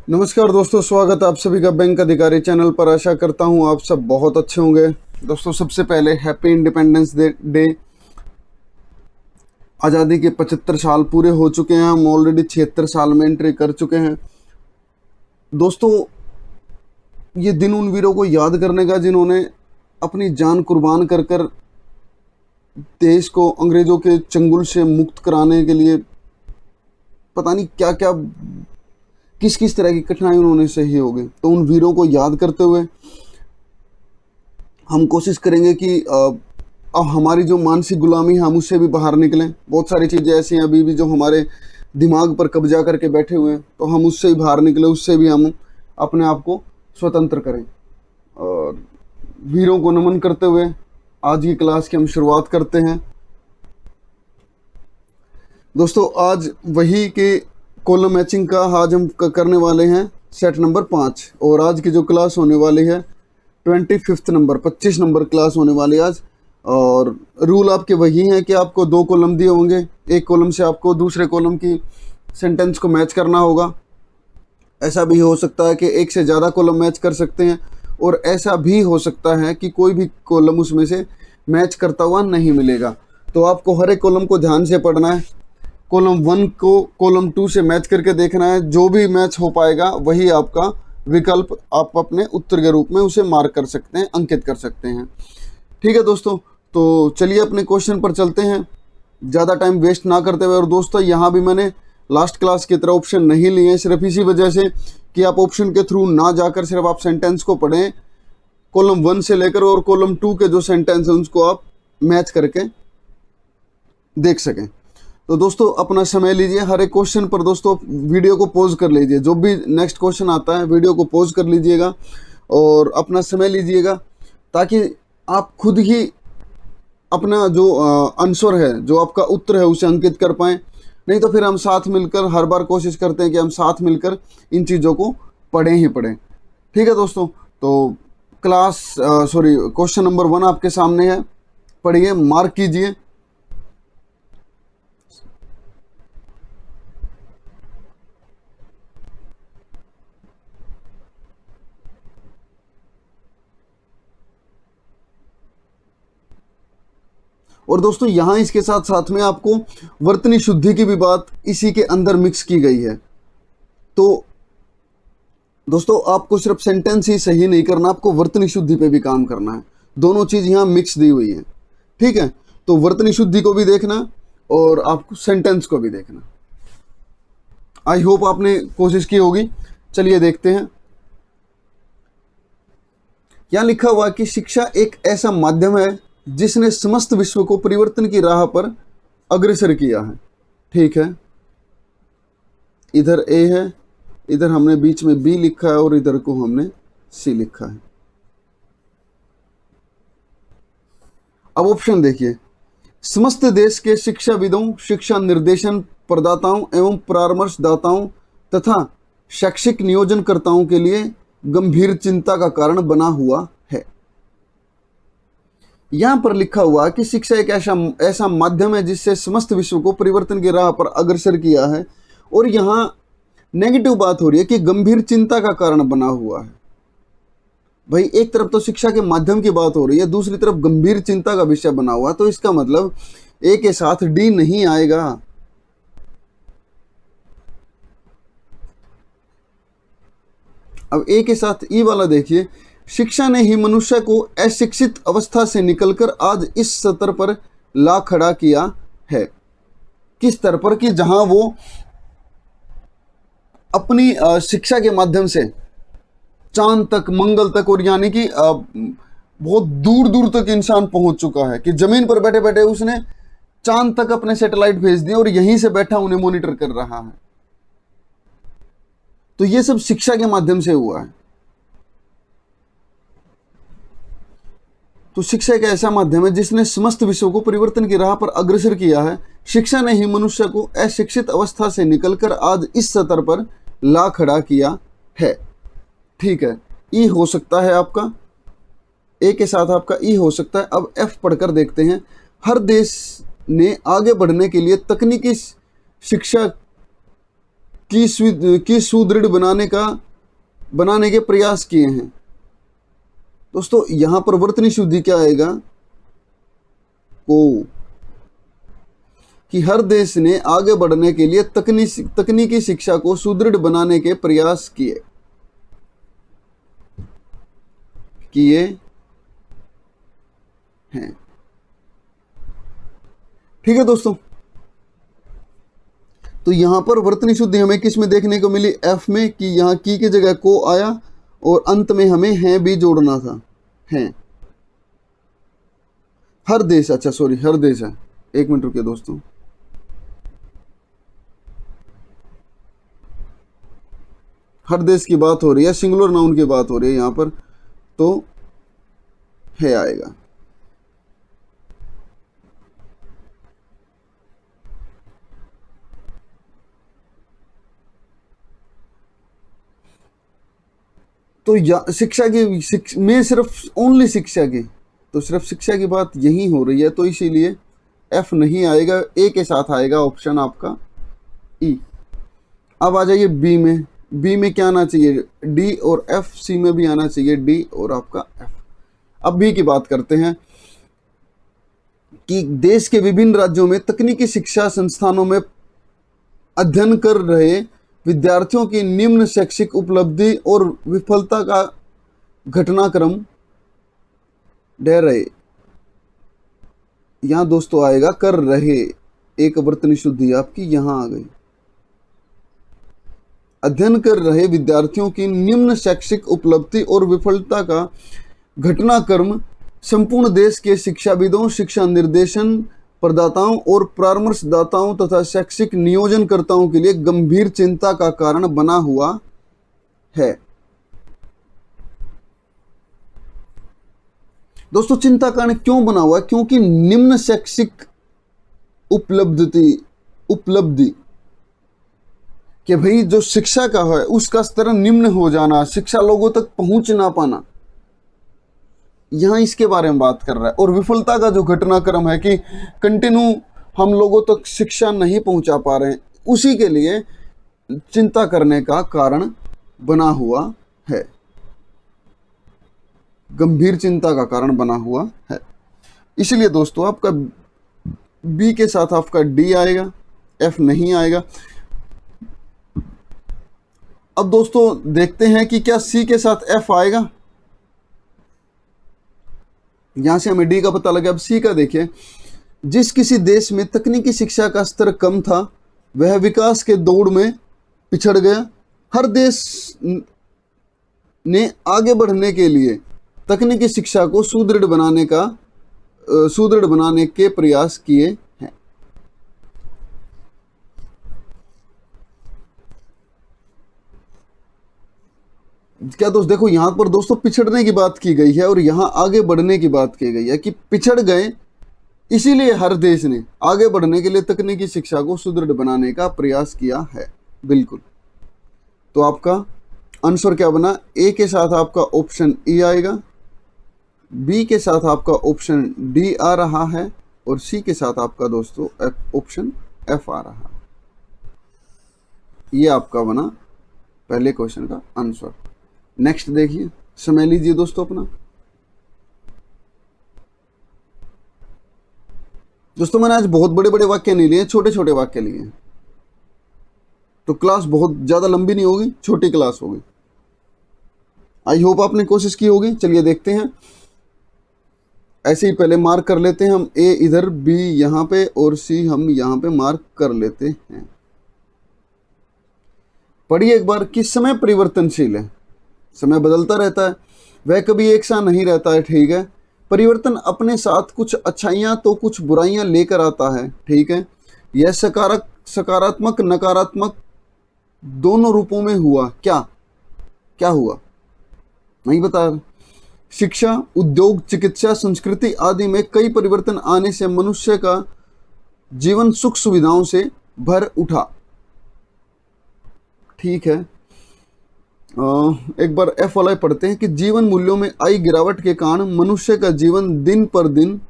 नमस्कार दोस्तों, स्वागत है आप सभी का बैंक अधिकारी चैनल पर। आशा करता हूं आप सब बहुत अच्छे होंगे। दोस्तों, सबसे पहले हैप्पी इंडिपेंडेंस डे। आज़ादी के 75 साल पूरे हो चुके हैं। हम ऑलरेडी 76 साल में एंट्री कर चुके हैं। दोस्तों, ये दिन उन वीरों को याद करने का जिन्होंने अपनी जान कुर्बान कर कर देश को अंग्रेज़ों के चंगुल से मुक्त कराने के लिए पता नहीं क्या क्या किस किस तरह की कठिनाई उन्होंने सही होगी। तो उन वीरों को याद करते हुए हम कोशिश करेंगे कि अब हमारी जो मानसिक गुलामी है हम उससे भी बाहर निकलें। बहुत सारी चीज़ें ऐसी हैं अभी भी जो हमारे दिमाग पर कब्जा करके बैठे हुए हैं, तो हम उससे ही बाहर निकलें, उससे भी हम अपने आप को स्वतंत्र करें। और वीरों को नमन करते हुए आज की क्लास की हम शुरुआत करते हैं। दोस्तों, आज वही के कॉलम मैचिंग का आज हम करने वाले हैं सेट नंबर 5। और आज की जो क्लास होने वाली है 25 नंबर 25 नंबर क्लास होने वाली है आज। और रूल आपके वही हैं कि आपको 2 कॉलम दिए होंगे। एक कॉलम से आपको दूसरे कॉलम की सेंटेंस को मैच करना होगा। ऐसा भी हो सकता है कि एक से ज़्यादा कॉलम मैच कर सकते हैं, और ऐसा भी हो सकता है कि कोई भी कॉलम उसमें से मैच करता हुआ नहीं मिलेगा। तो आपको हर एक कॉलम को ध्यान से पढ़ना है। कॉलम 1 को कॉलम 2 से मैच करके देखना है। जो भी मैच हो पाएगा वही आपका विकल्प आप अपने उत्तर के रूप में उसे मार्क कर सकते हैं, अंकित कर सकते हैं। ठीक है दोस्तों, तो चलिए अपने क्वेश्चन पर चलते हैं ज़्यादा टाइम वेस्ट ना करते हुए। और दोस्तों, यहाँ भी मैंने लास्ट क्लास की तरह ऑप्शन नहीं लिए, सिर्फ इसी वजह से कि आप ऑप्शन के थ्रू ना जाकर सिर्फ आप सेंटेंस को पढ़ें। कॉलम 1 से लेकर और कॉलम 2 के जो सेंटेंस हैं उसको आप मैच करके देख सकें। तो दोस्तों, अपना समय लीजिए। हर एक क्वेश्चन पर दोस्तों वीडियो को पॉज कर लीजिए। जो भी नेक्स्ट क्वेश्चन आता है वीडियो को पॉज कर लीजिएगा और अपना समय लीजिएगा, ताकि आप खुद ही अपना जो आंसर है, जो आपका उत्तर है, उसे अंकित कर पाएँ। नहीं तो फिर हम साथ मिलकर हर बार कोशिश करते हैं कि हम साथ मिलकर इन चीज़ों को पढ़ें ही पढ़ें। ठीक है दोस्तों, तो क्वेश्चन नंबर 1 आपके सामने है। पढ़िए, मार्क कीजिए। और दोस्तों, यहाँ इसके साथ साथ में आपको वर्तनी शुद्धि की भी बात इसी के अंदर मिक्स की गई है। तो दोस्तों, आपको सिर्फ सेंटेंस ही सही नहीं करना, आपको वर्तनी शुद्धि पे भी काम करना है। दोनों चीज़ यहाँ मिक्स दी हुई है। ठीक है, तो वर्तनी शुद्धि को भी देखना और आपको सेंटेंस को भी देखना। आई होप आपने कोशिश की होगी। चलिए देखते हैं। यहाँ लिखा हुआ कि शिक्षा एक ऐसा माध्यम है जिसने समस्त विश्व को परिवर्तन की राह पर अग्रसर किया है। ठीक है, इधर ए है, इधर हमने बीच में बी लिखा है और इधर को हमने सी लिखा है। अब ऑप्शन देखिए। समस्त देश के शिक्षाविदों, शिक्षा निर्देशन प्रदाताओं एवं परामर्शदाताओं तथा शैक्षिक नियोजनकर्ताओं के लिए गंभीर चिंता का कारण बना हुआ है। यहां पर लिखा हुआ कि शिक्षा एक ऐसा माध्यम है जिससे समस्त विश्व को परिवर्तन की राह पर अग्रसर किया है। और यहां नेगेटिव बात हो रही है कि गंभीर चिंता का कारण बना हुआ है। भाई, एक तरफ तो शिक्षा के माध्यम की बात हो रही है, दूसरी तरफ गंभीर चिंता का विषय बना हुआ है। तो इसका मतलब ए के साथ डी नहीं आएगा। अब ए के साथ ई वाला देखिए। शिक्षा ने ही मनुष्य को अशिक्षित अवस्था से निकलकर आज इस स्तर पर ला खड़ा किया है। किस स्तर पर? कि जहां वो अपनी शिक्षा के माध्यम से चांद तक, मंगल तक, और यानी कि बहुत दूर दूर तक इंसान पहुंच चुका है कि जमीन पर बैठे बैठे उसने चांद तक अपने सैटेलाइट भेज दिए और यहीं से बैठा उन्हें मॉनिटर कर रहा है। तो ये सब शिक्षा के माध्यम से हुआ है। तो शिक्षा एक ऐसा माध्यम है जिसने समस्त विश्व को परिवर्तन की राह पर अग्रसर किया है। शिक्षा ने ही मनुष्य को अशिक्षित अवस्था से निकलकर आज इस स्तर पर ला खड़ा किया है। ठीक है, ई हो सकता है आपका, ए के साथ आपका ई हो सकता है। अब एफ पढ़कर देखते हैं। हर देश ने आगे बढ़ने के लिए तकनीकी शिक्षा की सुदृढ़ बनाने के प्रयास किए हैं। दोस्तों यहां पर वर्तनी शुद्धि क्या आएगा? को, कि हर देश ने आगे बढ़ने के लिए तकनीकी शिक्षा को सुदृढ़ बनाने के प्रयास किए हैं। ठीक है दोस्तों, तो यहां पर वर्तनी शुद्धि हमें किस में देखने को मिली? एफ में, कि यहां की जगह को आया और अंत में हमें हैं भी जोड़ना था। हैं हर देश, अच्छा सॉरी हर देश है, एक मिनट रुकिए दोस्तों। हर देश की बात हो रही है, सिंगुलर नाउन की बात हो रही है यहां पर, तो है आएगा। तो शिक्षा की में सिर्फ ओनली शिक्षा की, तो सिर्फ शिक्षा की बात यही हो रही है, तो इसीलिए एफ नहीं आएगा, ए के साथ आएगा ऑप्शन आपका ई। अब आ जाइए बी में। बी में क्या आना चाहिए? डी और एफ। सी में भी आना चाहिए डी और आपका एफ। अब बी की बात करते हैं कि देश के विभिन्न राज्यों में तकनीकी शिक्षा संस्थानों में अध्ययन कर रहे विद्यार्थियों की निम्न शैक्षिक उपलब्धि और विफलता का घटनाक्रम दे रहे। यहां दोस्तों आएगा कर रहे, एक वर्तनी शुद्धि आपकी यहां आ गई। अध्ययन कर रहे विद्यार्थियों की निम्न शैक्षिक उपलब्धि और विफलता का घटनाक्रम संपूर्ण देश के शिक्षाविदों, शिक्षा निर्देशन प्रदाताओं और परामर्शदाताओं तथा शैक्षिक नियोजनकर्ताओं के लिए गंभीर चिंता का कारण बना हुआ है। दोस्तों चिंता कारण क्यों बना हुआ है? क्योंकि निम्न शैक्षिक उपलब्धि कि भाई जो शिक्षा का है उसका स्तर निम्न हो जाना, शिक्षा लोगों तक पहुंच ना पाना, यहां इसके बारे में बात कर रहा है। और विफलता का जो घटनाक्रम है कि कंटिन्यू हम लोगों तक शिक्षा नहीं पहुंचा पा रहे हैं, उसी के लिए चिंता करने का कारण बना हुआ है, गंभीर चिंता का कारण बना हुआ है। इसलिए दोस्तों आपका बी के साथ आपका डी आएगा, एफ नहीं आएगा। अब दोस्तों देखते हैं कि क्या सी के साथ एफ आएगा। यहां से हमें डी का पता लगा। अब सी का देखिए, जिस किसी देश में तकनीकी शिक्षा का स्तर कम था वह विकास के दौड़ में पिछड़ गया। हर देश ने आगे बढ़ने के लिए तकनीकी शिक्षा को सुदृढ़ बनाने के प्रयास किए हैं। क्या दोस्त देखो यहां पर दोस्तों पिछड़ने की बात की गई है और यहां आगे बढ़ने की बात की गई है कि पिछड़ गए, इसीलिए हर देश ने आगे बढ़ने के लिए तकनीकी शिक्षा को सुदृढ़ बनाने का प्रयास किया है। बिल्कुल, तो आपका आंसर क्या बना? ए के साथ आपका ऑप्शन ई आएगा, बी के साथ आपका ऑप्शन डी आ रहा है और सी के साथ आपका दोस्तों ऑप्शन एफ आ रहा है। ये आपका बना पहले क्वेश्चन का आंसर। नेक्स्ट देखिए, समय लीजिए दोस्तों अपना। दोस्तों मैंने आज बहुत बड़े बड़े वाक्य नहीं लिए, छोटे छोटे वाक्य लिए, तो क्लास बहुत ज़्यादा लंबी नहीं होगी, छोटी क्लास होगी। आई होप आपने कोशिश की होगी। चलिए देखते हैं, ऐसे ही पहले मार्क कर लेते हैं हम, ए इधर, बी यहाँ पे और सी हम यहाँ पे मार्क कर लेते हैं। पढ़िए एक बार कि समय परिवर्तनशील है, समय बदलता रहता है, वह कभी एक सा नहीं रहता है। ठीक है, परिवर्तन अपने साथ कुछ अच्छाइयाँ तो कुछ बुराइयाँ लेकर आता है। ठीक है, यह सकारात्मक नकारात्मक दोनों रूपों में हुआ। क्या हुआ नहीं बता। शिक्षा, उद्योग, चिकित्सा, संस्कृति आदि में कई परिवर्तन आने से मनुष्य का जीवन सुख सुविधाओं से भर उठा। ठीक है, एक बार एफ वाला पढ़ते हैं कि जीवन मूल्यों में आई गिरावट के कारण मनुष्य का जीवन दिन पर दिन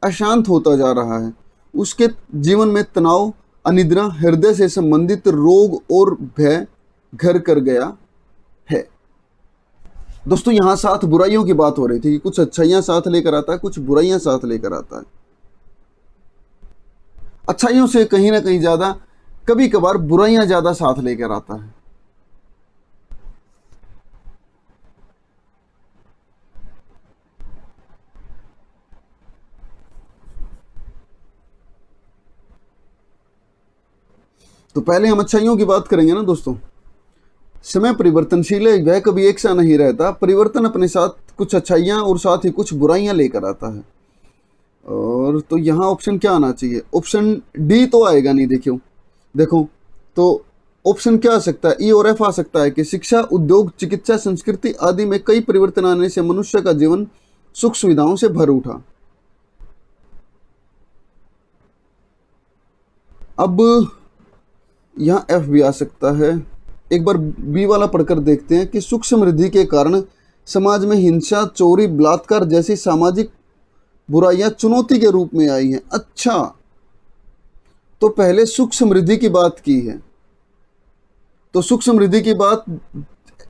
अशांत होता जा रहा है। उसके जीवन में तनाव, अनिद्रा, हृदय से संबंधित रोग और भय घर कर गया है। दोस्तों यहाँ 7 बुराइयों की बात हो रही थी, कुछ अच्छाइयां साथ लेकर आता है, कुछ बुराइयां साथ लेकर आता है। अच्छाइयों से कहीं ना कहीं ज्यादा कभी कभार बुराइयां ज्यादा साथ लेकर आता है। तो पहले हम अच्छाइयों की बात करेंगे ना दोस्तों। समय परिवर्तनशील है, वह कभी एक सा नहीं रहता। परिवर्तन अपने साथ कुछ अच्छाइयां और साथ ही कुछ बुराइयां लेकर आता है। और तो यहाँ ऑप्शन क्या आना चाहिए? ऑप्शन डी तो आएगा नहीं। देखो तो ऑप्शन क्या आ सकता है? ई और एफ आ सकता है कि शिक्षा, उद्योग, चिकित्सा, संस्कृति आदि में कई परिवर्तन आने से मनुष्य का जीवन सुख सुविधाओं से भर उठा। अब यहाँ एफ भी आ सकता है। एक बार बी वाला पढ़कर देखते हैं कि सुख समृद्धि के कारण समाज में हिंसा, चोरी, बलात्कार जैसी सामाजिक बुराइयां चुनौती के रूप में आई हैं। अच्छा, तो पहले सुख समृद्धि की बात की है, तो सुख समृद्धि की बात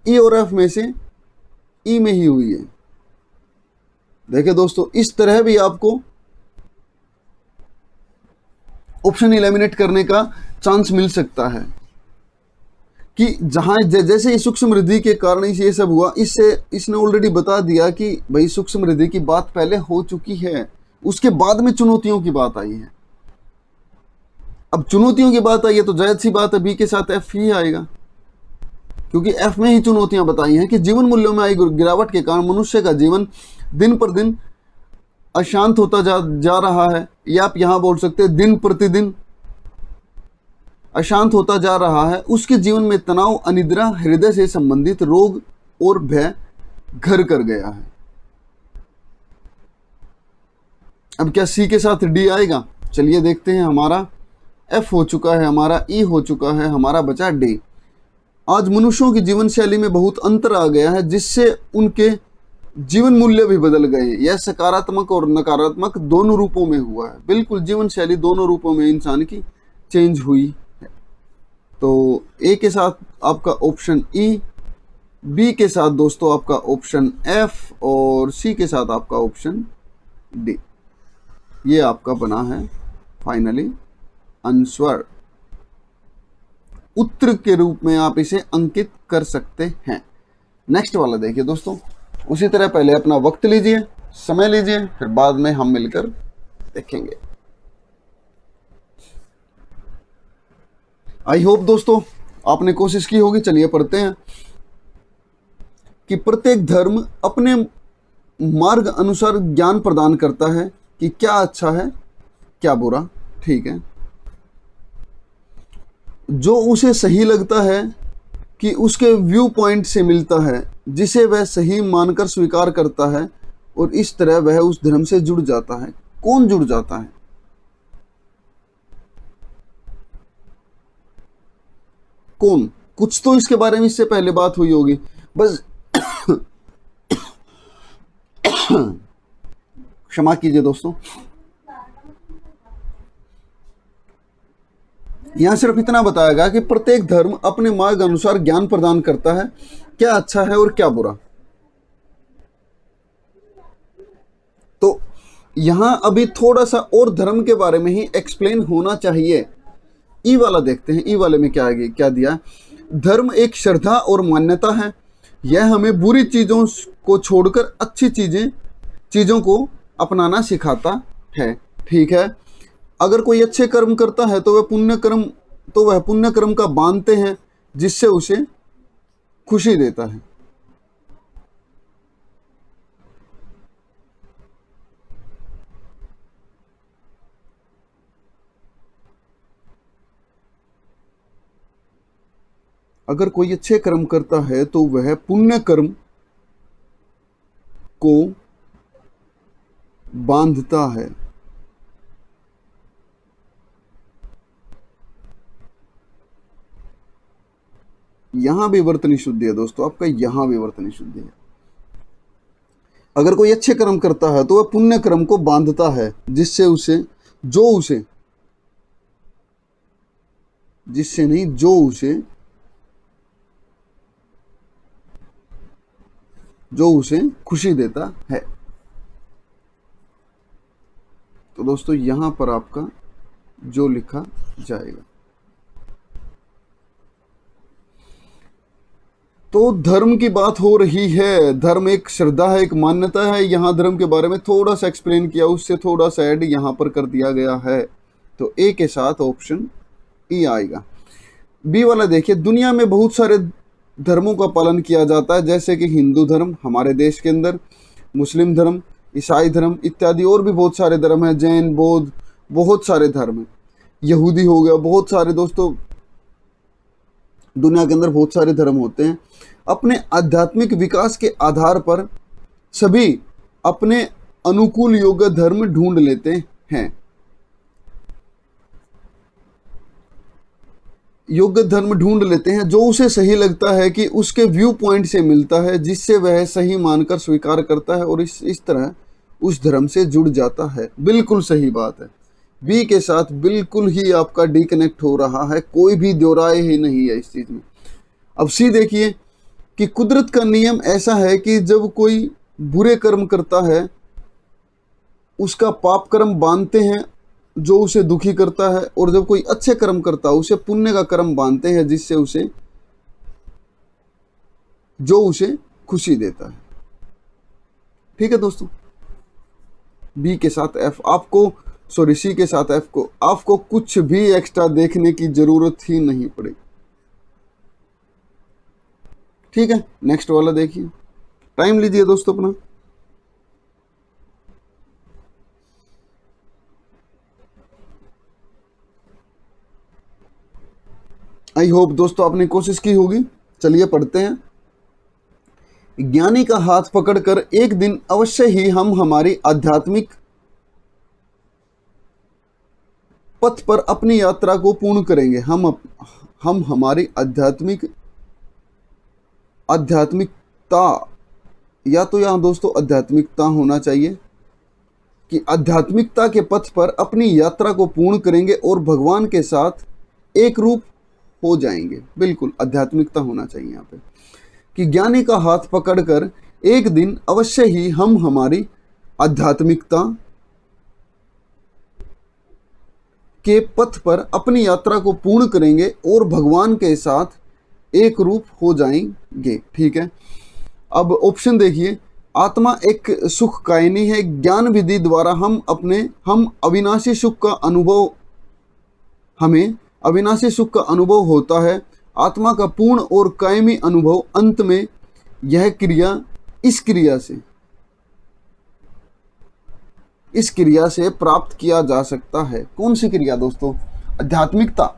ई और एफ में से ई में ही हुई है। देखिए दोस्तों, इस तरह भी आपको ऑप्शन एलिमिनेट करने का चांस मिल सकता है कि जहां जैसे सुख समृद्धि के कारण ये सब हुआ, इससे इसने ऑलरेडी बता दिया कि भाई सुख समृद्धि की बात पहले हो चुकी है, उसके बाद में चुनौतियों की बात आई है। अब चुनौतियों की बात आई है तो जायज सी बात है बी के साथ एफ ही आएगा, क्योंकि एफ में ही चुनौतियां बताई हैं कि जीवन मूल्यों में आई गिरावट के कारण मनुष्य का जीवन दिन पर दिन अशांत होता जा रहा है, या आप यहां बोल सकते हैं दिन प्रतिदिन अशांत होता जा रहा है। उसके जीवन में तनाव, अनिद्रा, हृदय से संबंधित रोग और भय घर कर गया है। अब क्या सी के साथ डी आएगा? चलिए देखते हैं। हमारा एफ हो चुका है, हमारा ई हो चुका है, हमारा बचा डी। आज मनुष्यों की जीवन शैली में बहुत अंतर आ गया है, जिससे उनके जीवन मूल्य भी बदल गए। यह सकारात्मक और नकारात्मक दोनों रूपों में हुआ है। बिल्कुल, जीवन शैली दोनों रूपों में इंसान की चेंज हुई है। तो ए के साथ आपका ऑप्शन ई, बी के साथ दोस्तों आपका ऑप्शन एफ और सी के साथ आपका ऑप्शन डी। ये आपका बना है फाइनली आंसर। उत्तर के रूप में आप इसे अंकित कर सकते हैं। नेक्स्ट वाला देखिए दोस्तों। उसी तरह पहले अपना वक्त लीजिए, समय लीजिए, फिर बाद में हम मिलकर देखेंगे। आई होप दोस्तों आपने कोशिश की होगी। चलिए पढ़ते हैं कि प्रत्येक धर्म अपने मार्ग अनुसार ज्ञान प्रदान करता है कि क्या अच्छा है, क्या बुरा। ठीक है, जो उसे सही लगता है कि उसके व्यू पॉइंट से मिलता है, जिसे वह सही मानकर स्वीकार करता है, और इस तरह वह उस धर्म से जुड़ जाता है। कौन जुड़ जाता है? कौन? कुछ तो इसके बारे में इससे पहले बात हुई होगी, बस क्षमा कीजिए दोस्तों। यहां सिर्फ इतना बताया गया कि प्रत्येक धर्म अपने मार्ग अनुसार ज्ञान प्रदान करता है, क्या अच्छा है और क्या बुरा। तो यहां अभी थोड़ा सा और धर्म के बारे में ही एक्सप्लेन होना चाहिए। ई वाला देखते हैं। ई वाले में क्या दिया? धर्म एक श्रद्धा और मान्यता है। यह हमें बुरी चीजों को छोड़कर अच्छी चीजों को अपनाना सिखाता है। ठीक है, अगर कोई अच्छे कर्म करता है तो वह पुण्य कर्म का बांधते हैं, जिससे उसे खुशी देता है। अगर कोई अच्छे कर्म करता है तो वह पुण्य कर्म को बांधता है। यहां भी वर्तनी शुद्धि है दोस्तों, आपका यहां भी वर्तनी शुद्धि है। अगर कोई अच्छे कर्म करता है तो वह पुण्य कर्म को बांधता है, जिससे उसे जिससे नहीं, जो उसे खुशी देता है। तो दोस्तों यहां पर आपका जो लिखा जाएगा। तो धर्म की बात हो रही है, धर्म एक श्रद्धा है, एक मान्यता है। यहाँ धर्म के बारे में थोड़ा सा एक्सप्लेन किया, उससे थोड़ा सा ऐड यहाँ पर कर दिया गया है। तो ए के साथ ऑप्शन ई आएगा। बी वाला देखिए, दुनिया में बहुत सारे धर्मों का पालन किया जाता है, जैसे कि हिंदू धर्म हमारे देश के अंदर, मुस्लिम धर्म, ईसाई धर्म इत्यादि, और भी बहुत सारे धर्म हैं, जैन, बौद्ध, बहुत सारे धर्म हैं, यहूदी हो गया, बहुत सारे। दोस्तों दुनिया के अंदर बहुत सारे धर्म होते हैं। अपने आध्यात्मिक विकास के आधार पर सभी अपने अनुकूल योग्य धर्म ढूंढ लेते हैं। योग्य धर्म ढूंढ लेते हैं जो उसे सही लगता है, कि उसके व्यू पॉइंट से मिलता है, जिससे वह सही मानकर स्वीकार करता है और इस तरह उस धर्म से जुड़ जाता है। बिल्कुल सही बात है। बी के साथ बिल्कुल ही आपका डी कनेक्ट हो रहा है, कोई भी दो राय ही नहीं है इस चीज में। अब सी देखिए कि कुदरत का नियम ऐसा है कि जब कोई बुरे कर्म करता है उसका पाप कर्म बांधते हैं जो उसे दुखी करता है, और जब कोई अच्छे कर्म करता है उसे पुण्य का कर्म बांधते हैं जिससे उसे खुशी देता है। ठीक है दोस्तों, बी के साथ एफ सी के साथ एफ को आपको कुछ भी एक्स्ट्रा देखने की जरूरत ही नहीं पड़ेगी। ठीक है, नेक्स्ट वाला देखिए, टाइम लीजिए दोस्तों अपना। आई होप दोस्तों आपने कोशिश की होगी। चलिए पढ़ते हैं। ज्ञानी का हाथ पकड़कर एक दिन अवश्य ही हम हमारी आध्यात्मिक पथ पर अपनी यात्रा को पूर्ण करेंगे। हम हमारी आध्यात्मिकता, या तो यहां दोस्तों आध्यात्मिकता होना चाहिए, कि आध्यात्मिकता के पथ पर अपनी यात्रा को पूर्ण करेंगे और भगवान के साथ एक रूप हो जाएंगे। बिल्कुल आध्यात्मिकता होना चाहिए यहाँ पे, कि ज्ञानी का हाथ पकड़कर एक दिन अवश्य ही हम हमारी आध्यात्मिकता के पथ पर अपनी यात्रा को पूर्ण करेंगे और भगवान के साथ एक रूप हो जाएंगे। ठीक है, अब ऑप्शन देखिए, आत्मा एक सुख कायनी है। ज्ञान विधि द्वारा हमें अविनाशी सुख का अनुभव होता है। आत्मा का पूर्ण और कायमी अनुभव अंत में इस क्रिया से प्राप्त किया जा सकता है। कौन सी क्रिया दोस्तों? आध्यात्मिकता।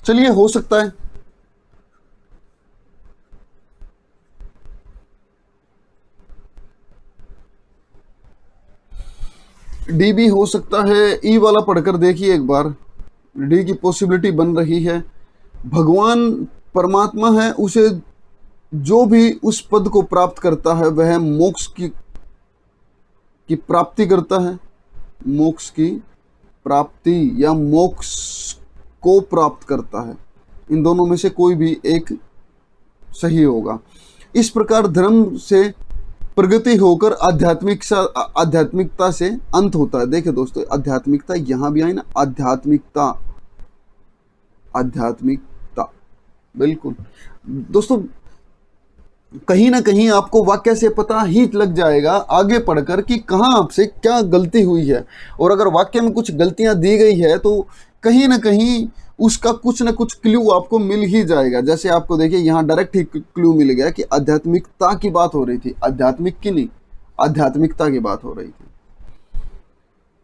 चलिए, हो सकता है डी भी हो सकता है। ई वाला पढ़कर देखिए एक बार, डी की पॉसिबिलिटी बन रही है। भगवान परमात्मा है, उसे जो भी उस पद को प्राप्त करता है वह मोक्ष की प्राप्ति करता है। मोक्ष की प्राप्ति या मोक्ष को प्राप्त करता है। इन दोनों में से कोई भी एक सही होगा। इस प्रकार धर्म से प्रगति होकर आध्यात्मिकता से अंत होता है। देखिए दोस्तों, आध्यात्मिकता यहां भी आई ना, आध्यात्मिकता। बिल्कुल दोस्तों, कहीं ना कहीं आपको वाक्य से पता ही लग जाएगा आगे पढ़कर कि कहाँ आपसे क्या गलती हुई है। और अगर वाक्य में कुछ गलतियां दी गई है तो कहीं ना कहीं उसका कुछ ना कुछ क्लू आपको मिल ही जाएगा। जैसे आपको देखिए यहाँ डायरेक्ट ही क्लू मिल गया कि आध्यात्मिकता की बात हो रही थी, आध्यात्मिक की नहीं, आध्यात्मिकता की बात हो रही थी।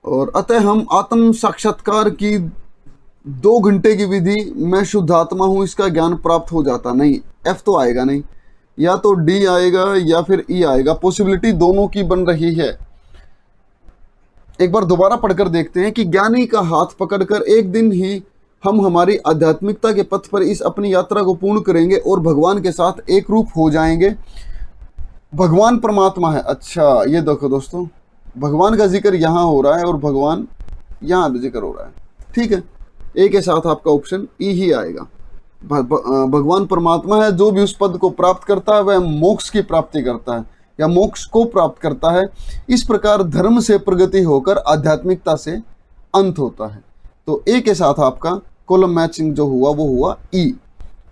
और अतः हम आत्म साक्षात्कार की 2 घंटे की विधि, मैं शुद्ध आत्मा हूं, इसका ज्ञान प्राप्त हो जाता। नहीं, एफ तो आएगा नहीं, या तो डी आएगा या फिर ई आएगा। पॉसिबिलिटी दोनों की बन रही है। एक बार दोबारा पढ़कर देखते हैं कि ज्ञानी का हाथ पकड़कर एक दिन ही हम हमारी आध्यात्मिकता के पथ पर इस अपनी यात्रा को पूर्ण करेंगे और भगवान के साथ एक रूप हो जाएंगे। भगवान परमात्मा है। अच्छा, ये देखो दोस्तों, भगवान का जिक्र यहाँ हो रहा है और भगवान यहाँ भी जिक्र हो रहा है। ठीक है, ए के साथ आपका ऑप्शन ई ही आएगा। भगवान परमात्मा है, जो भी उस पद को प्राप्त करता है वह मोक्ष की प्राप्ति करता है या मोक्ष को प्राप्त करता है। इस प्रकार धर्म से प्रगति होकर आध्यात्मिकता से अंत होता है। तो ए के साथ आपका कॉलम मैचिंग जो हुआ वो हुआ ई।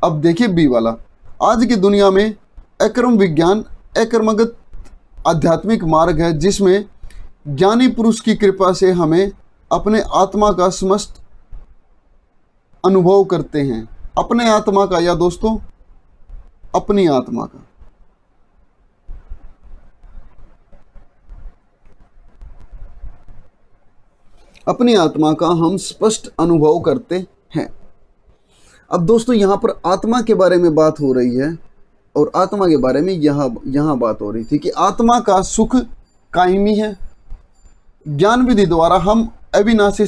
अब देखिए बी वाला, आज की दुनिया में अक्रम विज्ञान अक्रमगत आध्यात्मिक मार्ग है जिसमें ज्ञानी पुरुष की कृपा से हमें अपने आत्मा का समस्त अनुभव करते हैं। अपने आत्मा का या दोस्तों अपनी आत्मा का। अपनी आत्मा का हम स्पष्ट अनुभव करते हैं। अब दोस्तों यहाँ पर आत्मा के बारे में बात हो रही है और आत्मा के बारे में यहाँ बात हो रही थी कि आत्मा का सुख कायमी है। ज्ञान विधि द्वारा हमें अविनाशी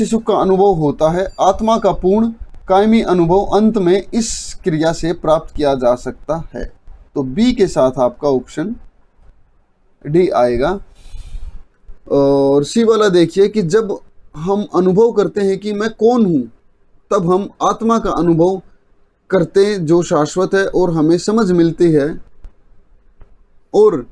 सुख का अनुभव होता है। आत्मा का पूर्ण कायमी अनुभव अंत में इस क्रिया से प्राप्त किया जा सकता है। तो बी के साथ आपका ऑप्शन डी आएगा। और सी वाला देखिए कि जब हम अनुभव करते हैं कि मैं कौन हूँ, तब हम आत्मा का अनुभव करते जो शाश्वत है और हमें समझ मिलती है और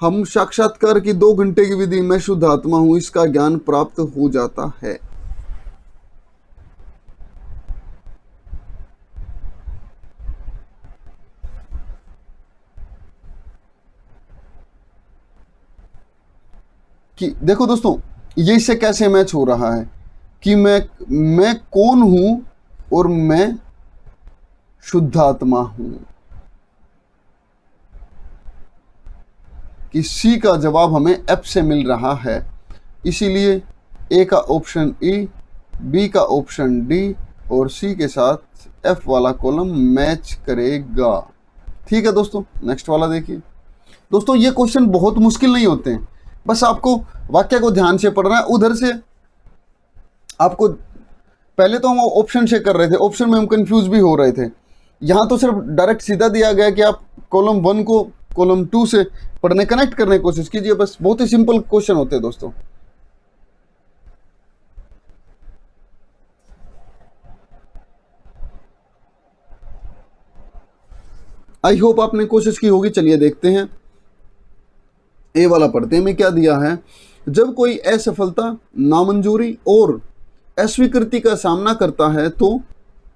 हम साक्षात्कार की 2 घंटे की विधि में शुद्ध आत्मा हूं इसका ज्ञान प्राप्त हो जाता है। कि देखो दोस्तों ये इससे कैसे मैच हो रहा है कि मैं कौन हूं और मैं शुद्ध आत्मा हूं। कि सी का जवाब हमें एफ से मिल रहा है, इसीलिए ए का ऑप्शन ई, बी का ऑप्शन डी और सी के साथ एफ वाला कॉलम मैच करेगा। ठीक है दोस्तों, नेक्स्ट वाला देखिए। दोस्तों ये क्वेश्चन बहुत मुश्किल नहीं होते हैं, बस आपको वाक्य को ध्यान से पढ़ना है। उधर से आपको पहले तो हम ऑप्शन से कर रहे थे, ऑप्शन में हम कंफ्यूज भी हो रहे थे। यहाँ तो सिर्फ डायरेक्ट सीधा दिया गया कि आप कॉलम 1 को कॉलम 2 से पढ़ने कनेक्ट करने की कोशिश कीजिए। बस बहुत ही सिंपल क्वेश्चन होते हैं दोस्तों। आई होप आपने कोशिश की होगी। चलिए देखते हैं, ए वाला पढ़ते हैं। में क्या दिया है, जब कोई असफलता, नामंजूरी और अस्वीकृति का सामना करता है तो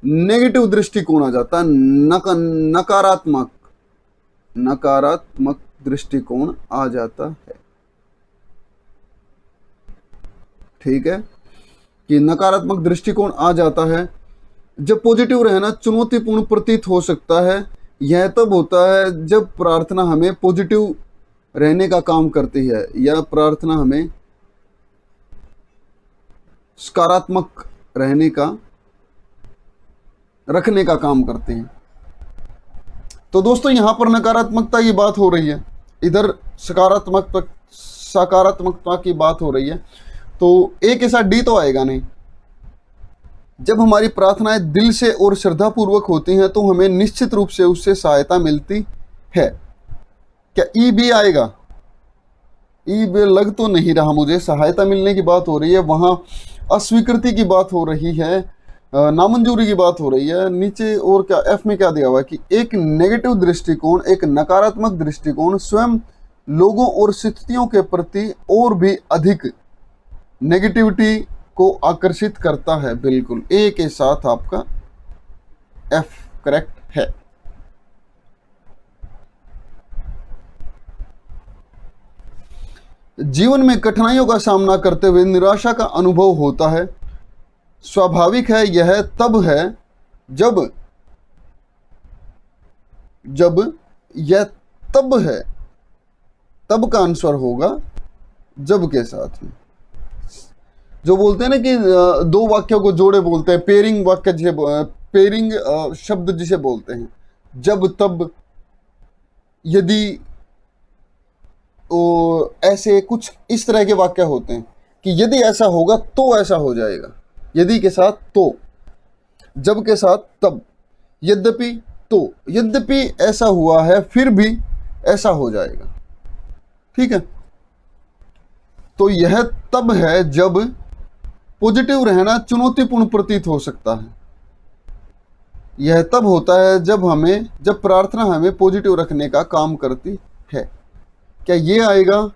नेगेटिव दृष्टिकोण आ जाता है, नकारात्मक दृष्टिकोण आ जाता है। ठीक है, कि नकारात्मक दृष्टिकोण आ जाता है। जब पॉजिटिव रहना चुनौतीपूर्ण प्रतीत हो सकता है, यह तब होता है जब प्रार्थना हमें पॉजिटिव रहने का काम करती है या प्रार्थना हमें सकारात्मक रखने का काम करते हैं। तो दोस्तों यहाँ पर नकारात्मकता की बात हो रही है, इधर सकारात्मकता की बात हो रही है। तो ए के साथ डी तो आएगा नहीं। जब हमारी प्रार्थनाएं दिल से और श्रद्धापूर्वक होती हैं तो हमें निश्चित रूप से उससे सहायता मिलती है। क्या ई बी आएगा? ई बी लग तो नहीं रहा मुझे। सहायता मिलने की बात हो रही है, वहाँ अस्वीकृति की बात हो रही है, नामंजूरी की बात हो रही है। नीचे और क्या एफ में क्या दिया हुआ है कि एक नेगेटिव दृष्टिकोण, एक नकारात्मक दृष्टिकोण स्वयं लोगों और स्थितियों के प्रति और भी अधिक नेगेटिविटी को आकर्षित करता है। बिल्कुल ए के साथ आपका एफ करेक्ट है। जीवन में कठिनाइयों का सामना करते हुए निराशा का अनुभव होता है। स्वाभाविक है, यह तब है जब यह तब है, तब का आंसर होगा जब के साथ में। जो बोलते हैं ना कि 2 वाक्यों को जोड़े बोलते हैं, पेयरिंग वाक्य जिसे पेयरिंग शब्द जिसे बोलते हैं, जब तब यदि, ऐसे कुछ इस तरह के वाक्य होते हैं कि यदि ऐसा होगा तो ऐसा हो जाएगा। यदि के साथ तो, जब के साथ तब, यद्यपि तो। यद्यपि ऐसा हुआ है फिर भी ऐसा हो जाएगा। ठीक है, तो यह तब है जब पॉजिटिव रहना चुनौतीपूर्ण प्रतीत हो सकता है। यह तब होता है जब प्रार्थना हमें पॉजिटिव रखने का काम करती है। क्या ये आएगा,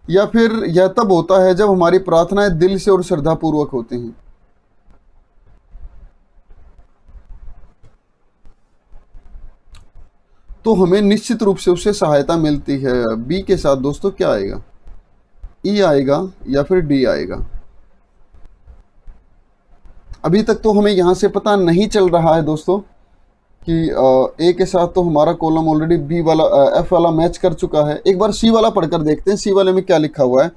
या फिर यह तब होता है जब हमारी प्रार्थनाएं दिल से और श्रद्धापूर्वक होती हैं। तो हमें निश्चित रूप से उससे सहायता मिलती है। बी के साथ दोस्तों क्या आएगा, ई आएगा या फिर डी आएगा। अभी तक तो हमें यहाँ से पता नहीं चल रहा है दोस्तों कि ए के साथ तो हमारा कॉलम ऑलरेडी बी वाला एफ वाला मैच कर चुका है। एक बार सी वाला पढ़कर देखते हैं, सी वाले में क्या लिखा हुआ है।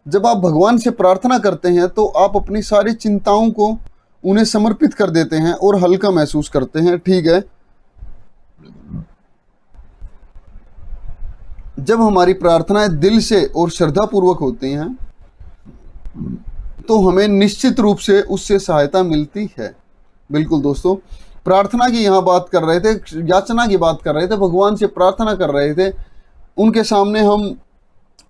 जब आप भगवान से प्रार्थना करते हैं तो आप अपनी सारी चिंताओं को उन्हें समर्पित कर देते हैं और हल्का महसूस करते हैं। ठीक है, जब हमारी प्रार्थनाएं दिल से और श्रद्धापूर्वक होती हैं तो हमें निश्चित रूप से उससे सहायता मिलती है। बिल्कुल दोस्तों, प्रार्थना की यहाँ बात कर रहे थे, याचना की बात कर रहे थे, भगवान से प्रार्थना कर रहे थे। उनके सामने हम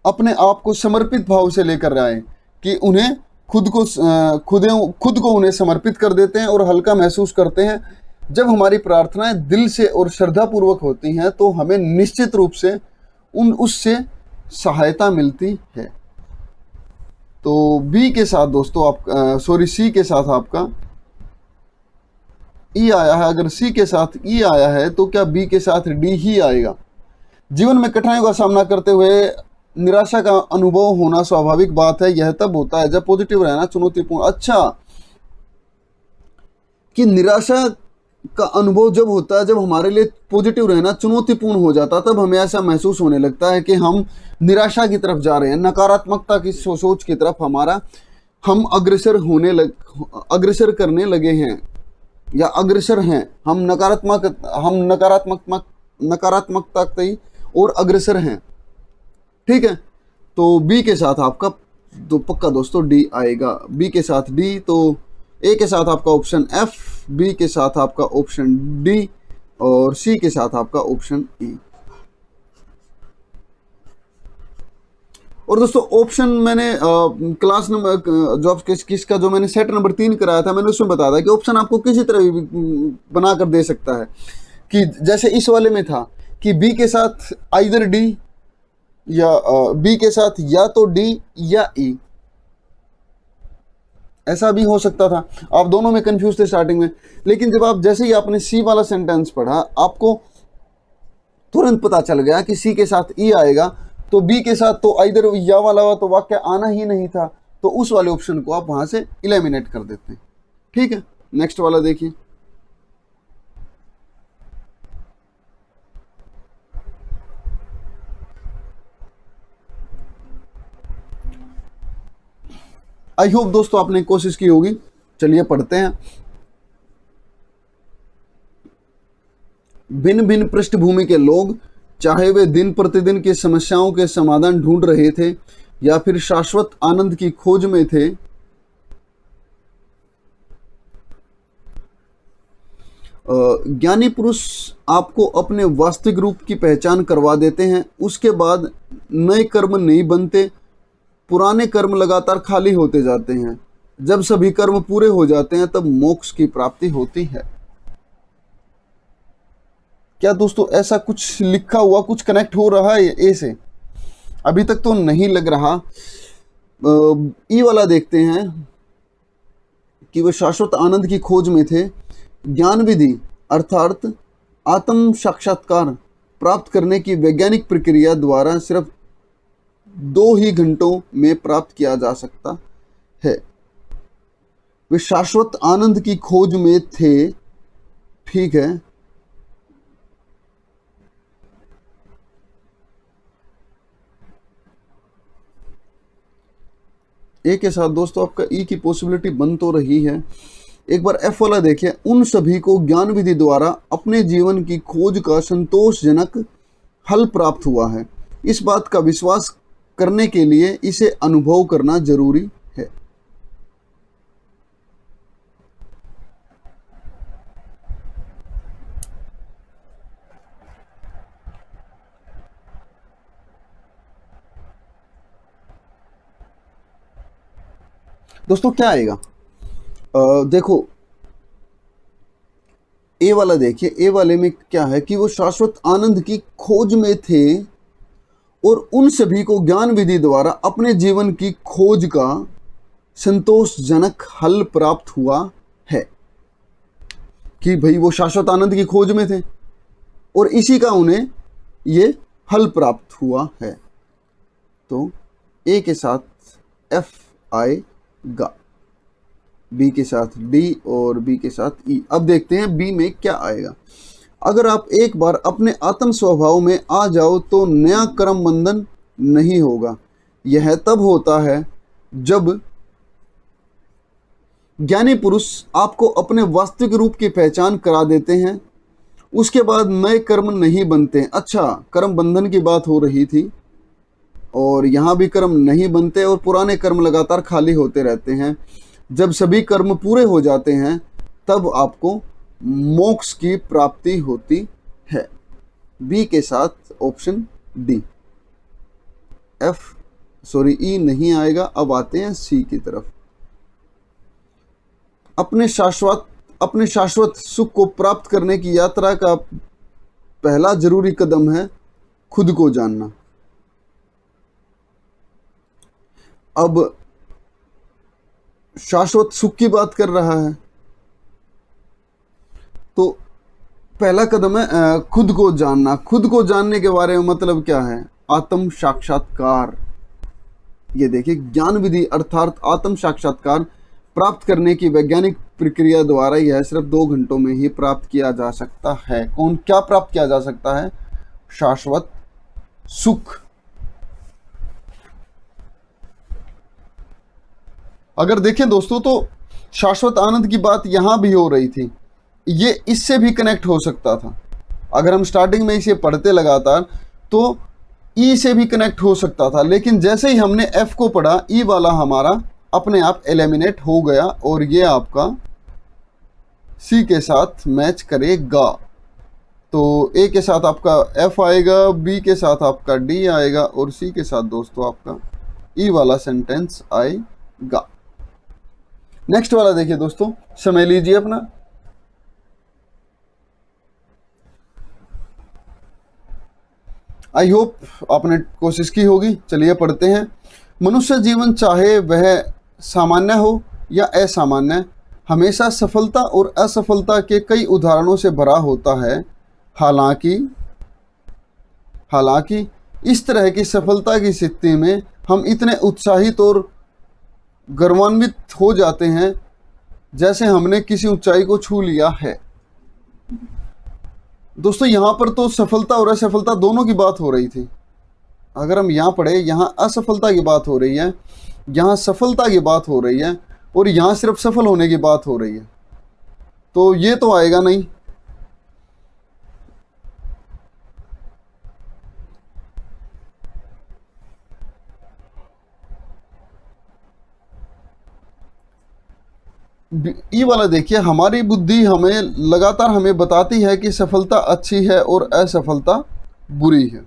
अपने आप को समर्पित भाव से लेकर आए कि उन्हें खुद को उन्हें समर्पित कर देते हैं और हल्का महसूस करते हैं। जब हमारी प्रार्थनाएं दिल से और श्रद्धापूर्वक होती हैं तो हमें निश्चित रूप से उससे सहायता मिलती है। तो बी के साथ दोस्तों सी के साथ आपका ई आया है। अगर सी के साथ ई आया है तो क्या बी के साथ डी ही आएगा। जीवन में कठिनाइयों का सामना करते हुए निराशा का अनुभव होना स्वाभाविक बात है। यह तब होता है जब पॉजिटिव रहना चुनौतीपूर्ण। अच्छा, कि निराशा का अनुभव जब होता है, जब हमारे लिए पॉजिटिव रहना चुनौतीपूर्ण हो जाता है, तब हमें ऐसा महसूस होने लगता है कि हम निराशा की तरफ जा रहे हैं, नकारात्मकता की सोच की तरफ हम अग्रसर करने लगे हैं या अग्रसर हैं। हम नकारात्मकता की और अग्रसर हैं। ठीक है, तो बी के साथ आपका तो पक्का दोस्तों डी आएगा। बी के साथ डी, तो ए के साथ आपका ऑप्शन एफ, बी के साथ आपका ऑप्शन डी और सी के साथ आपका ऑप्शन ई। और दोस्तों ऑप्शन मैंने क्लास नंबर जॉब किसका जो मैंने सेट नंबर 3 कराया था, मैंने उसमें बताया था कि ऑप्शन आपको किसी तरह भी बनाकर दे सकता है। कि जैसे इस वाले में था कि बी के साथ आइदर डी या बी के साथ या तो डी या ई, ऐसा भी हो सकता था। आप दोनों में कंफ्यूज थे स्टार्टिंग में, लेकिन जब आप जैसे ही आपने सी वाला सेंटेंस पढ़ा, आपको तुरंत पता चल गया कि सी के साथ ई आएगा, तो बी के साथ तो आइदर या वाला हुआ तो वाक्य आना ही नहीं था, तो उस वाले ऑप्शन को आप वहां से इलिमिनेट कर देते हैं। ठीक है, नेक्स्ट वाला देखिए। आई होप दोस्तों आपने कोशिश की होगी। चलिए पढ़ते हैं। भिन्न भिन्न पृष्ठभूमि के लोग, चाहे वे दिन प्रतिदिन की समस्याओं के समाधान ढूंढ रहे थे या फिर शाश्वत आनंद की खोज में थे, ज्ञानी पुरुष आपको अपने वास्तविक रूप की पहचान करवा देते हैं। उसके बाद नए कर्म नहीं बनते, पुराने कर्म लगातार खाली होते जाते हैं। जब सभी कर्म पूरे हो जाते हैं तब मोक्ष की प्राप्ति होती है। क्या दोस्तों ऐसा कुछ लिखा हुआ कुछ कनेक्ट हो रहा है ए से? अभी तक तो नहीं लग रहा। ई वाला देखते हैं कि वे शाश्वत आनंद की खोज में थे। ज्ञान विधि अर्थात आत्म साक्षात्कार प्राप्त करने की वैज्ञानिक प्रक्रिया द्वारा सिर्फ 2 ही घंटों में प्राप्त किया जा सकता है। वे शाश्वत आनंद की खोज में थे। ठीक है, ए के साथ दोस्तों आपका ई की पॉसिबिलिटी बन तो रही है। एक बार एफ वाला देखिए। उन सभी को ज्ञान विधि द्वारा अपने जीवन की खोज का संतोषजनक हल प्राप्त हुआ है। इस बात का विश्वास करने के लिए इसे अनुभव करना जरूरी है। दोस्तों क्या आएगा? देखो ए वाला देखिए, ए वाले में क्या है कि वो शाश्वत आनंद की खोज में थे और उन सभी को ज्ञान विधि द्वारा अपने जीवन की खोज का संतोषजनक हल प्राप्त हुआ है। कि भाई वो शाश्वत आनंद की खोज में थे और इसी का उन्हें ये हल प्राप्त हुआ है। तो ए के साथ एफ आएगा, बी के साथ डी और बी के साथ ई। अब देखते हैं बी में क्या आएगा। अगर आप एक बार अपने आत्म स्वभाव में आ जाओ तो नया कर्म बंधन नहीं होगा। यह तब होता है जब ज्ञानी पुरुष आपको अपने वास्तविक रूप की पहचान करा देते हैं। उसके बाद नए कर्म नहीं बनते। अच्छा, कर्म बंधन की बात हो रही थी और यहाँ भी कर्म नहीं बनते और पुराने कर्म लगातार खाली होते रहते हैं। जब सभी कर्म पूरे हो जाते हैं तब आपको मोक्ष की प्राप्ति होती है। बी के साथ ऑप्शन डी। ई नहीं आएगा। अब आते हैं सी की तरफ। अपने शाश्वत सुख को प्राप्त करने की यात्रा का पहला जरूरी कदम है खुद को जानना। अब शाश्वत सुख की बात कर रहा है तो पहला कदम है खुद को जानना। खुद को जानने के बारे में मतलब क्या है? आत्म साक्षात्कार। ये देखिए, ज्ञान विधि अर्थात आत्म साक्षात्कार प्राप्त करने की वैज्ञानिक प्रक्रिया द्वारा यह सिर्फ 2 घंटों में ही प्राप्त किया जा सकता है। क्या प्राप्त किया जा सकता है? शाश्वत सुख। अगर देखें दोस्तों तो शाश्वत आनंद की बात यहां भी हो रही थी, ये इससे भी कनेक्ट हो सकता था। अगर हम स्टार्टिंग में इसे पढ़ते लगातार तो ई से भी कनेक्ट हो सकता था, लेकिन जैसे ही हमने एफ को पढ़ा ई वाला हमारा अपने आप एलिमिनेट हो गया और ये आपका सी के साथ मैच करेगा। तो ए के साथ आपका एफ आएगा, बी के साथ आपका डी आएगा और सी के साथ दोस्तों आपका ई वाला सेंटेंस आएगा। नेक्स्ट वाला देखिए दोस्तों, समय लीजिए अपना। आई होप आपने कोशिश की होगी। चलिए पढ़ते हैं। मनुष्य जीवन चाहे वह सामान्य हो या असामान्य हमेशा सफलता और असफलता के कई उदाहरणों से भरा होता है। हालांकि इस तरह की सफलता की स्थिति में हम इतने उत्साहित और गर्वान्वित हो जाते हैं जैसे हमने किसी ऊंचाई को छू लिया है। दोस्तों यहाँ पर तो सफलता और असफलता दोनों की बात हो रही थी। अगर हम यहाँ पढ़े, यहाँ असफलता की बात हो रही है, यहाँ सफलता की बात हो रही है और यहाँ सिर्फ सफल होने की बात हो रही है, तो ये तो आएगा नहीं। ई वाला देखिए, हमारी बुद्धि लगातार हमें बताती है कि सफलता अच्छी है और असफलता बुरी है।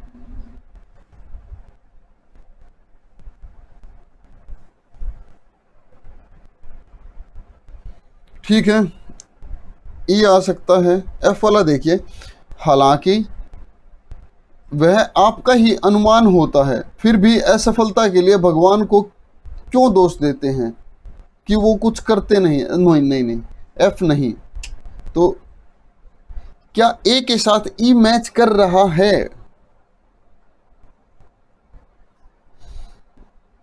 ठीक है, ई आ सकता है। एफ वाला देखिए, हालांकि वह आपका ही अनुमान होता है फिर भी असफलता के लिए भगवान को क्यों दोष देते हैं कि वो कुछ करते नहीं। नहीं, एफ नहीं। तो क्या ए के साथ ई मैच कर रहा है?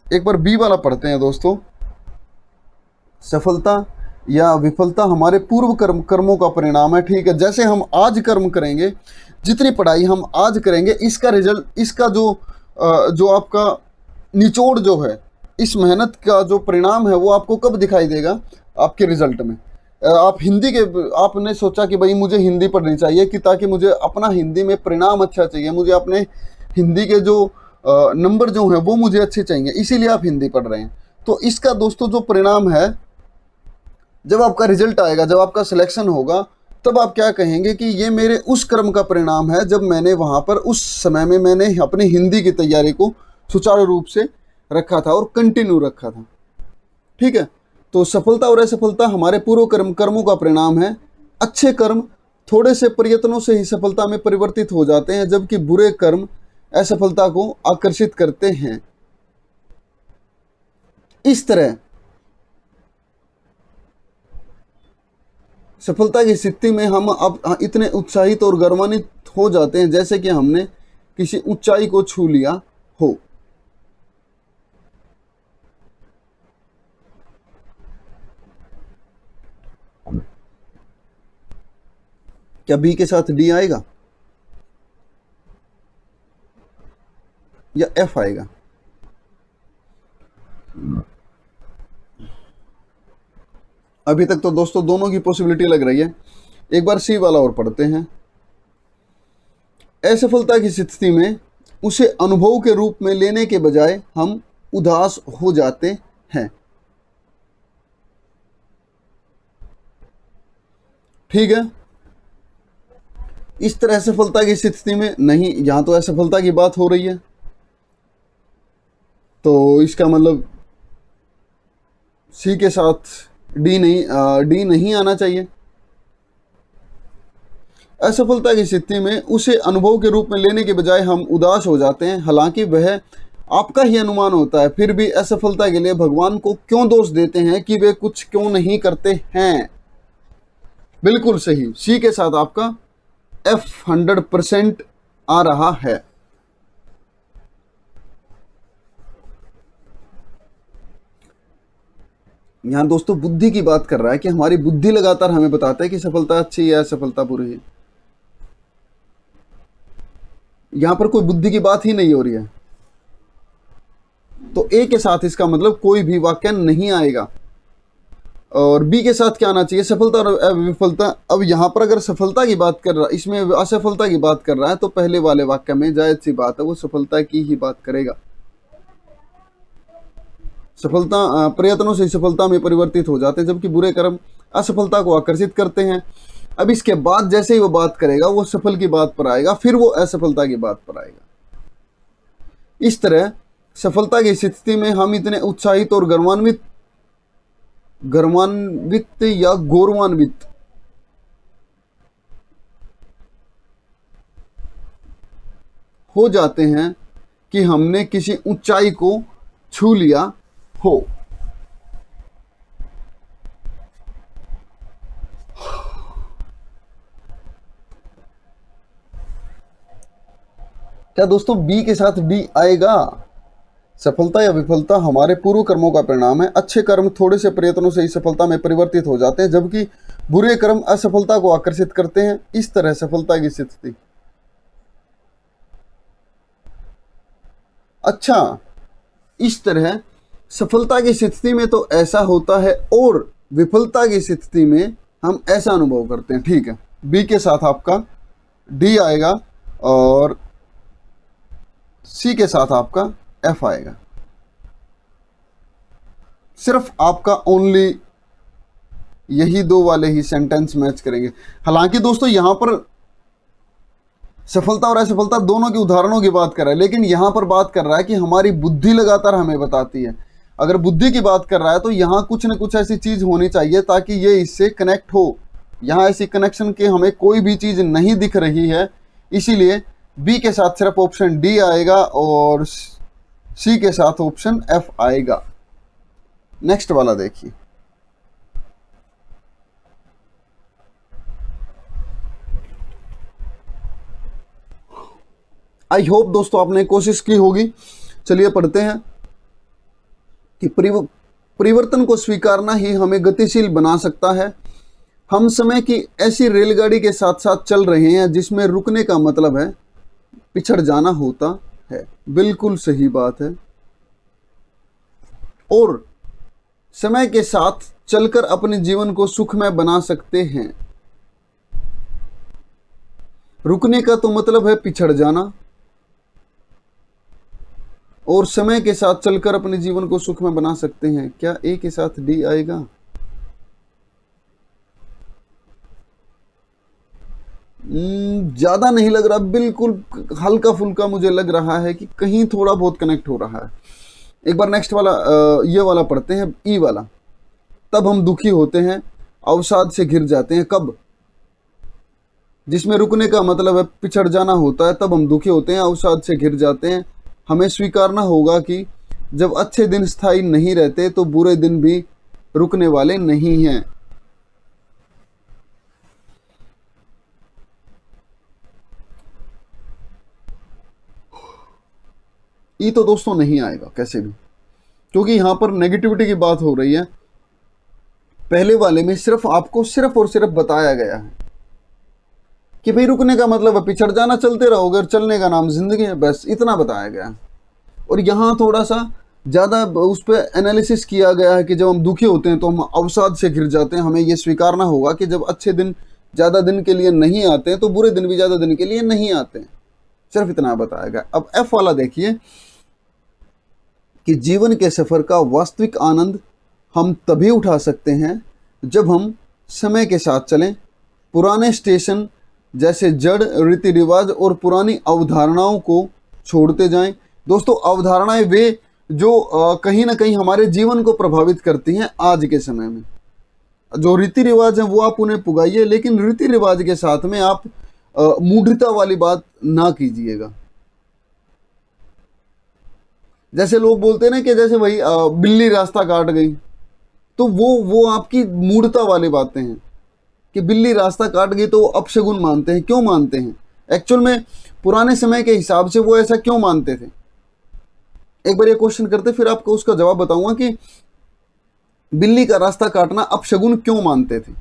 एक बार बी वाला पढ़ते हैं दोस्तों। सफलता या विफलता हमारे पूर्व कर्मों का परिणाम है। ठीक है, जैसे हम आज कर्म करेंगे, जितनी पढ़ाई हम आज करेंगे, इसका रिजल्ट, इसका जो आपका निचोड़ जो है, इस मेहनत का जो परिणाम है वो आपको कब दिखाई देगा? आपके रिजल्ट में। आप हिंदी के, आपने सोचा कि भाई मुझे हिंदी पढ़नी चाहिए कि ताकि मुझे अपना हिंदी में परिणाम अच्छा चाहिए, मुझे अपने हिंदी के जो नंबर जो हैं वो मुझे अच्छे चाहिए, इसीलिए आप हिंदी पढ़ रहे हैं। तो इसका दोस्तों जो परिणाम है, जब आपका रिजल्ट आएगा, जब आपका सिलेक्शन होगा, तब आप क्या कहेंगे कि ये मेरे उस कर्म का परिणाम है जब मैंने वहाँ पर उस समय में मैंने अपनी हिंदी की तैयारी को सुचारू रूप से रखा था और कंटिन्यू रखा था। ठीक है, तो सफलता और असफलता हमारे पूर्व कर्मों का परिणाम है। अच्छे कर्म थोड़े से प्रयत्नों से ही सफलता में परिवर्तित हो जाते हैं, जबकि बुरे कर्म असफलता को आकर्षित करते हैं। इस तरह सफलता की स्थिति में हम अब इतने उत्साहित और गौरवान्वित हो जाते हैं जैसे कि हमने किसी ऊंचाई को छू लिया हो। क्या बी के साथ डी आएगा या एफ आएगा? अभी तक तो दोस्तों दोनों की पॉसिबिलिटी लग रही है। एक बार सी वाला और पढ़ते हैं। असफलता की स्थिति में उसे अनुभव के रूप में लेने के बजाय हम उदास हो जाते हैं। ठीक है, इस तरह असफलता की स्थिति में नहीं, यहां तो असफलता की बात हो रही है, तो इसका मतलब सी के साथ डी नहीं आना चाहिए। असफलता की स्थिति में उसे अनुभव के रूप में लेने के बजाय हम उदास हो जाते हैं। हालांकि वह आपका ही अनुमान होता है, फिर भी असफलता के लिए भगवान को क्यों दोष देते हैं कि वे कुछ क्यों नहीं करते हैं? बिल्कुल सही, सी के साथ आपका F 100% आ रहा है। यहां दोस्तों बुद्धि की बात कर रहा है कि हमारी बुद्धि लगातार हमें बताता है कि सफलता अच्छी है, असफलता बुरी है। यहां पर कोई बुद्धि की बात ही नहीं हो रही है, तो ए के साथ इसका मतलब कोई भी वाक्य नहीं आएगा। और बी के साथ क्या आना चाहिए? सफलता और विफलता। अब यहां पर अगर सफलता की बात कर रहा है, इसमें असफलता की बात कर रहा है, तो पहले वाले वाक्य में जायज सी बात है वो सफलता की ही बात करेगा। सफलता प्रयत्नों से सफलता में परिवर्तित हो जाते हैं, जबकि बुरे कर्म असफलता को आकर्षित करते हैं। अब इसके बाद जैसे ही वो बात करेगा वो सफल की बात पर आएगा, फिर वो असफलता की बात पर आएगा। इस तरह सफलता की स्थिति में हम इतने उत्साहित और गौरवान्वित या गौरवान्वित हो जाते हैं कि हमने किसी ऊंचाई को छू लिया हो। क्या दोस्तों बी के साथ डी आएगा? सफलता या विफलता हमारे पूर्व कर्मों का परिणाम है। अच्छे कर्म थोड़े से प्रयत्नों से ही सफलता में परिवर्तित हो जाते हैं, जबकि बुरे कर्म असफलता को आकर्षित करते हैं। इस तरह सफलता की स्थिति। अच्छा, इस तरह सफलता की स्थिति में तो ऐसा होता है और विफलता की स्थिति में हम ऐसा अनुभव करते हैं। ठीक है, बी के साथ आपका डी आएगा और सी के साथ आपका एफ आएगा। सिर्फ आपका ओनली यही दो वाले ही सेंटेंस मैच करेंगे। हालांकि दोस्तों यहां पर सफलता और असफलता दोनों के उदाहरणों की बात कर रहा है, लेकिन यहां पर बात कर रहा है कि हमारी बुद्धि लगातार हमें बताती है। अगर बुद्धि की बात कर रहा है तो यहां कुछ न कुछ ऐसी चीज होनी चाहिए ताकि ये इससे कनेक्ट हो। यहां ऐसी कनेक्शन के हमें कोई भी चीज नहीं दिख रही है, इसीलिए बी के साथ सिर्फ ऑप्शन डी आएगा और सी के साथ ऑप्शन एफ आएगा। नेक्स्ट वाला देखिए। आई होप दोस्तों आपने कोशिश की होगी। चलिए पढ़ते हैं कि परिवर्तन को स्वीकारना ही हमें गतिशील बना सकता है। हम समय की ऐसी रेलगाड़ी के साथ साथ चल रहे हैं जिसमें रुकने का मतलब है पिछड़ जाना होता है। बिल्कुल सही बात है। और समय के साथ चलकर अपने जीवन को सुखमय बना सकते हैं। रुकने का तो मतलब है पिछड़ जाना, और समय के साथ चलकर अपने जीवन को सुखमय बना सकते हैं। क्या ए के साथ डी आएगा? ज्यादा नहीं लग रहा, बिल्कुल हल्का फुल्का मुझे लग रहा है कि कहीं थोड़ा बहुत कनेक्ट हो रहा है। एक बार नेक्स्ट वाला ये वाला पढ़ते हैं, ई वाला। तब हम दुखी होते हैं, अवसाद से घिर जाते हैं। कब? जिसमें रुकने का मतलब है पिछड़ जाना होता है, तब हम दुखी होते हैं, अवसाद से घिर जाते हैं। हमें स्वीकारना होगा कि जब अच्छे दिन स्थायी नहीं रहते तो बुरे दिन भी रुकने वाले नहीं हैं। ये तो दोस्तों नहीं आएगा कैसे भी, क्योंकि यहां पर नेगेटिविटी की बात हो रही है। पहले वाले में सिर्फ आपको सिर्फ और सिर्फ बताया गया है कि भाई रुकने का मतलब है पिछड़ जाना, चलते रहोगे और चलने का नाम जिंदगी है, बस इतना बताया गया है। और यहाँ थोड़ा सा ज़्यादा उस पर एनालिसिस किया गया है कि जब हम दुखी होते हैं तो हम अवसाद से घिर जाते हैं। हमें ये स्वीकारना होगा कि जब अच्छे दिन ज़्यादा दिन के लिए नहीं आते हैं तो बुरे दिन भी ज़्यादा दिन के लिए नहीं आते हैं। सिर्फ इतना बताया गया। अब एफ वाला देखिए कि जीवन के सफ़र का वास्तविक आनंद हम तभी उठा सकते हैं जब हम समय के साथ चलें, पुराने स्टेशन जैसे जड़ रीति रिवाज और पुरानी अवधारणाओं को छोड़ते जाएं। दोस्तों, अवधारणाएं वे जो कहीं ना कहीं हमारे जीवन को प्रभावित करती हैं आज के समय में। जो रीति रिवाज हैं वो आप उन्हें पुगाइए, लेकिन रीति रिवाज के साथ में आप मूढ़ता वाली बात ना कीजिएगा। जैसे लोग बोलते हैं ना कि जैसे भाई बिल्ली रास्ता काट गई, तो वो आपकी मूढ़ता वाली बातें हैं कि बिल्ली रास्ता काट गई तो वो अपशगुन मानते हैं। क्यों मानते हैं? एक्चुअल में पुराने समय के हिसाब से वो ऐसा क्यों मानते थे? एक बार ये क्वेश्चन करते फिर आपको उसका जवाब बताऊंगा कि बिल्ली का रास्ता काटना अपशगुन क्यों मानते थे।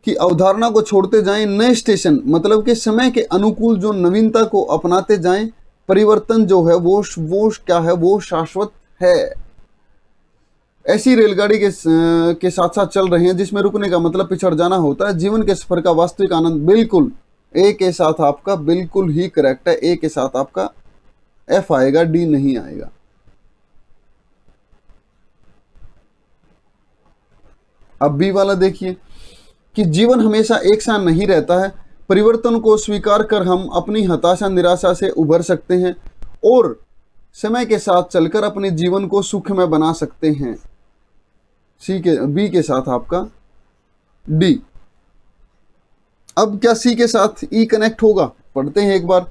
कि अवधारणा को छोड़ते जाएं, नए स्टेशन मतलब कि समय के अनुकूल जो नवीनता को अपनाते जाएं। परिवर्तन जो है वो क्या है, वो शाश्वत है। ऐसी रेलगाड़ी के साथ साथ चल रहे हैं जिसमें रुकने का मतलब पिछड़ जाना होता है। जीवन के सफर का वास्तविक आनंद बिल्कुल ए के साथ आपका बिल्कुल ही करेक्ट है। ए के साथ आपका एफ आएगा, डी नहीं आएगा। अब बी वाला देखिए कि जीवन हमेशा एक सा नहीं रहता है। परिवर्तन को स्वीकार कर हम अपनी हताशा निराशा से उभर सकते हैं और समय के साथ चलकर अपने जीवन को सुखमय बना सकते हैं। बी के साथ आपका डी। अब क्या सी के साथ ई कनेक्ट होगा? पढ़ते हैं एक बार।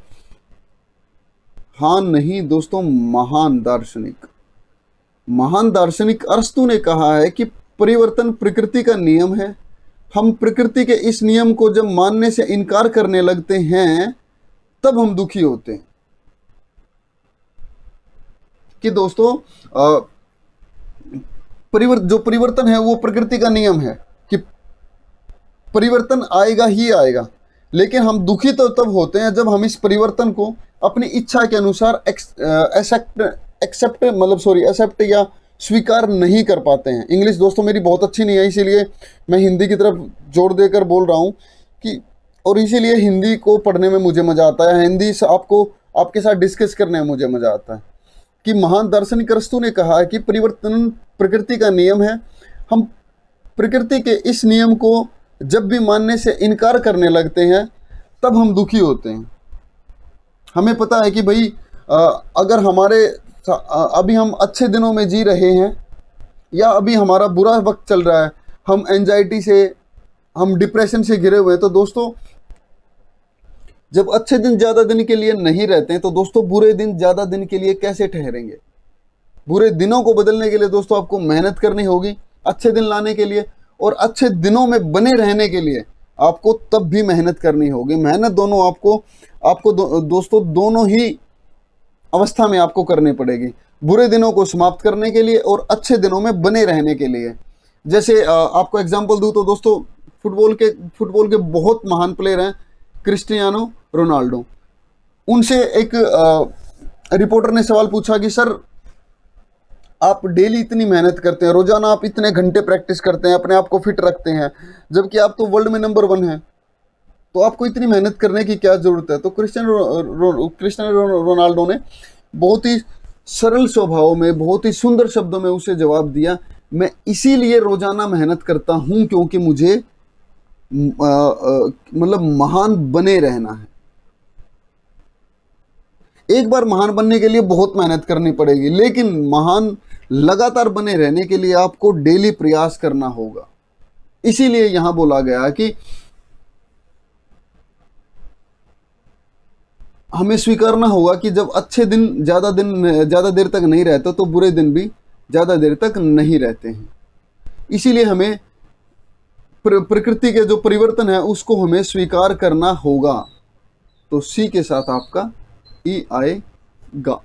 हाँ नहीं दोस्तों, महान दार्शनिक अरस्तु ने कहा है कि परिवर्तन प्रकृति का नियम है। हम प्रकृति के इस नियम को जब मानने से इनकार करने लगते हैं तब हम दुखी होते हैं। कि दोस्तों जो परिवर्तन है वो प्रकृति का नियम है कि परिवर्तन आएगा ही आएगा, लेकिन हम दुखी तो तब होते हैं जब हम इस परिवर्तन को अपनी इच्छा के अनुसार एक्सेप्ट या स्वीकार नहीं कर पाते हैं। इंग्लिश दोस्तों मेरी बहुत अच्छी नहीं है, इसीलिए मैं हिंदी की तरफ जोर देकर बोल रहा हूँ कि और इसीलिए हिंदी को पढ़ने में मुझे मज़ा आता है, हिंदी से आपके साथ डिस्कस करने में मुझे मज़ा आता है। कि महान दार्शनिक अरस्तु ने कहा है कि परिवर्तन प्रकृति का नियम है। हम प्रकृति के इस नियम को जब भी मानने से इनकार करने लगते हैं तब हम दुखी होते हैं। हमें पता है कि भाई अगर अभी हम अच्छे दिनों में जी रहे हैं या अभी हमारा बुरा वक्त चल रहा है, हम एंजाइटी से, हम डिप्रेशन से घिरे हुए हैं, तो दोस्तों जब अच्छे दिन ज़्यादा दिन के लिए नहीं रहते हैं तो दोस्तों बुरे दिन ज़्यादा दिन के लिए कैसे ठहरेंगे? बुरे दिनों को बदलने के लिए दोस्तों आपको मेहनत करनी होगी अच्छे दिन लाने के लिए, और अच्छे दिनों में बने रहने के लिए आपको तब भी मेहनत करनी होगी। मेहनत दोनों आपको दोस्तों दोनों ही अवस्था में आपको करनी पड़ेगी, बुरे दिनों को समाप्त करने के लिए और अच्छे दिनों में बने रहने के लिए। जैसे आपको एग्जांपल दूं तो दोस्तों फुटबॉल के बहुत महान प्लेयर हैं क्रिस्टियानो रोनाल्डो। उनसे एक रिपोर्टर ने सवाल पूछा कि सर आप डेली इतनी मेहनत करते हैं, रोजाना आप इतने घंटे प्रैक्टिस करते हैं, अपने आप को फिट रखते हैं, जबकि आप तो वर्ल्ड में नंबर 1 हैं, तो आपको इतनी मेहनत करने की क्या ज़रूरत है? तो क्रिस्टियानो रोनाल्डो ने बहुत ही सरल स्वभाव में, बहुत ही सुंदर शब्दों में उसे जवाब दिया, मैं इसीलिए रोजाना मेहनत करता हूं क्योंकि मुझे मतलब महान बने रहना है। एक बार महान बनने के लिए बहुत मेहनत करनी पड़ेगी, लेकिन महान लगातार बने रहने के लिए आपको डेली प्रयास करना होगा। इसीलिए यहां बोला गया कि हमें स्वीकारना होगा कि जब अच्छे दिन ज्यादा देर तक नहीं रहते तो बुरे दिन भी ज्यादा देर तक नहीं रहते हैं। इसीलिए हमें प्रकृति के जो परिवर्तन है उसको हमें स्वीकार करना होगा। तो सी के साथ आपका ई आएगा,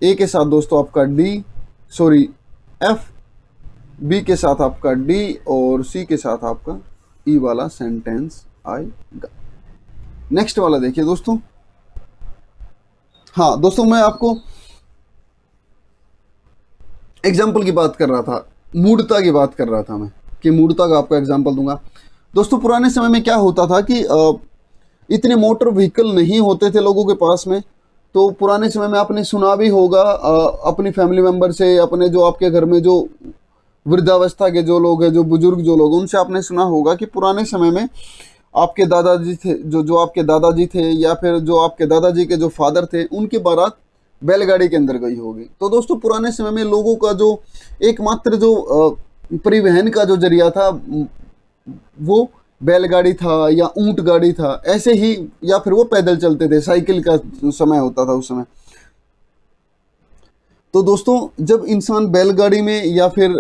ए के साथ दोस्तों आपका एफ, बी के साथ आपका डी और सी के साथ आपका ई वाला सेंटेंस आएगा। नेक्स्ट वाला देखिए दोस्तों। हाँ दोस्तों, मैं आपको एग्जाम्पल की बात कर रहा था, मूढ़ता की बात कर रहा था मैं, कि मूढ़ता का आपको एग्जाम्पल दूंगा। दोस्तों पुराने समय में क्या होता था कि इतने मोटर व्हीकल नहीं होते थे लोगों के पास में। तो पुराने समय में आपने सुना भी होगा अपनी फैमिली मेंबर से, अपने जो आपके घर में जो वृद्धावस्था के जो लोग हैं, जो बुजुर्ग जो लोग, उनसे आपने सुना होगा कि पुराने समय में आपके दादाजी थे, जो आपके दादाजी थे या फिर जो आपके दादाजी के जो फादर थे, उनकी बारात बैलगाड़ी के अंदर गई होगी। तो दोस्तों पुराने समय में लोगों का जो एकमात्र जो परिवहन का जो जरिया था वो बैलगाड़ी था या ऊंट गाड़ी था, ऐसे ही, या फिर वो पैदल चलते थे, साइकिल का समय होता था उस समय। तो दोस्तों जब इंसान बैलगाड़ी में या फिर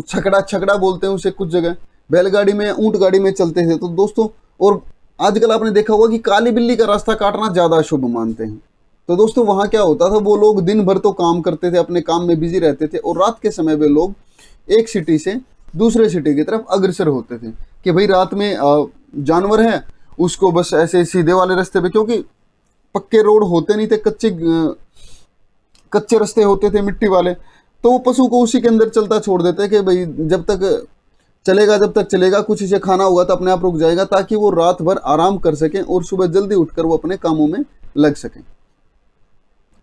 छकड़ा बोलते हैं उसे कुछ जगह, बैलगाड़ी में या ऊंट गाड़ी में चलते थे, तो दोस्तों, और आजकल आपने देखा होगा कि काली बिल्ली का रास्ता काटना ज़्यादा शुभ मानते हैं। तो दोस्तों वहाँ क्या होता था, वो लोग दिन भर तो काम करते थे, अपने काम में बिजी रहते थे, और रात के समय वे लोग एक सिटी से दूसरे सिटी की तरफ अग्रसर होते थे कि भाई रात में जानवर है, उसको बस ऐसे सीधे वाले रास्ते पे, क्योंकि पक्के रोड होते नहीं थे, कच्चे रास्ते होते थे मिट्टी वाले, तो वो पशु को उसी के अंदर चलता छोड़ देते कि भाई जब तक चलेगा, कुछ इसे खाना होगा तो अपने आप रुक जाएगा, ताकि वो रात भर आराम कर सकें और सुबह जल्दी उठकर वो अपने कामों में लग सकें।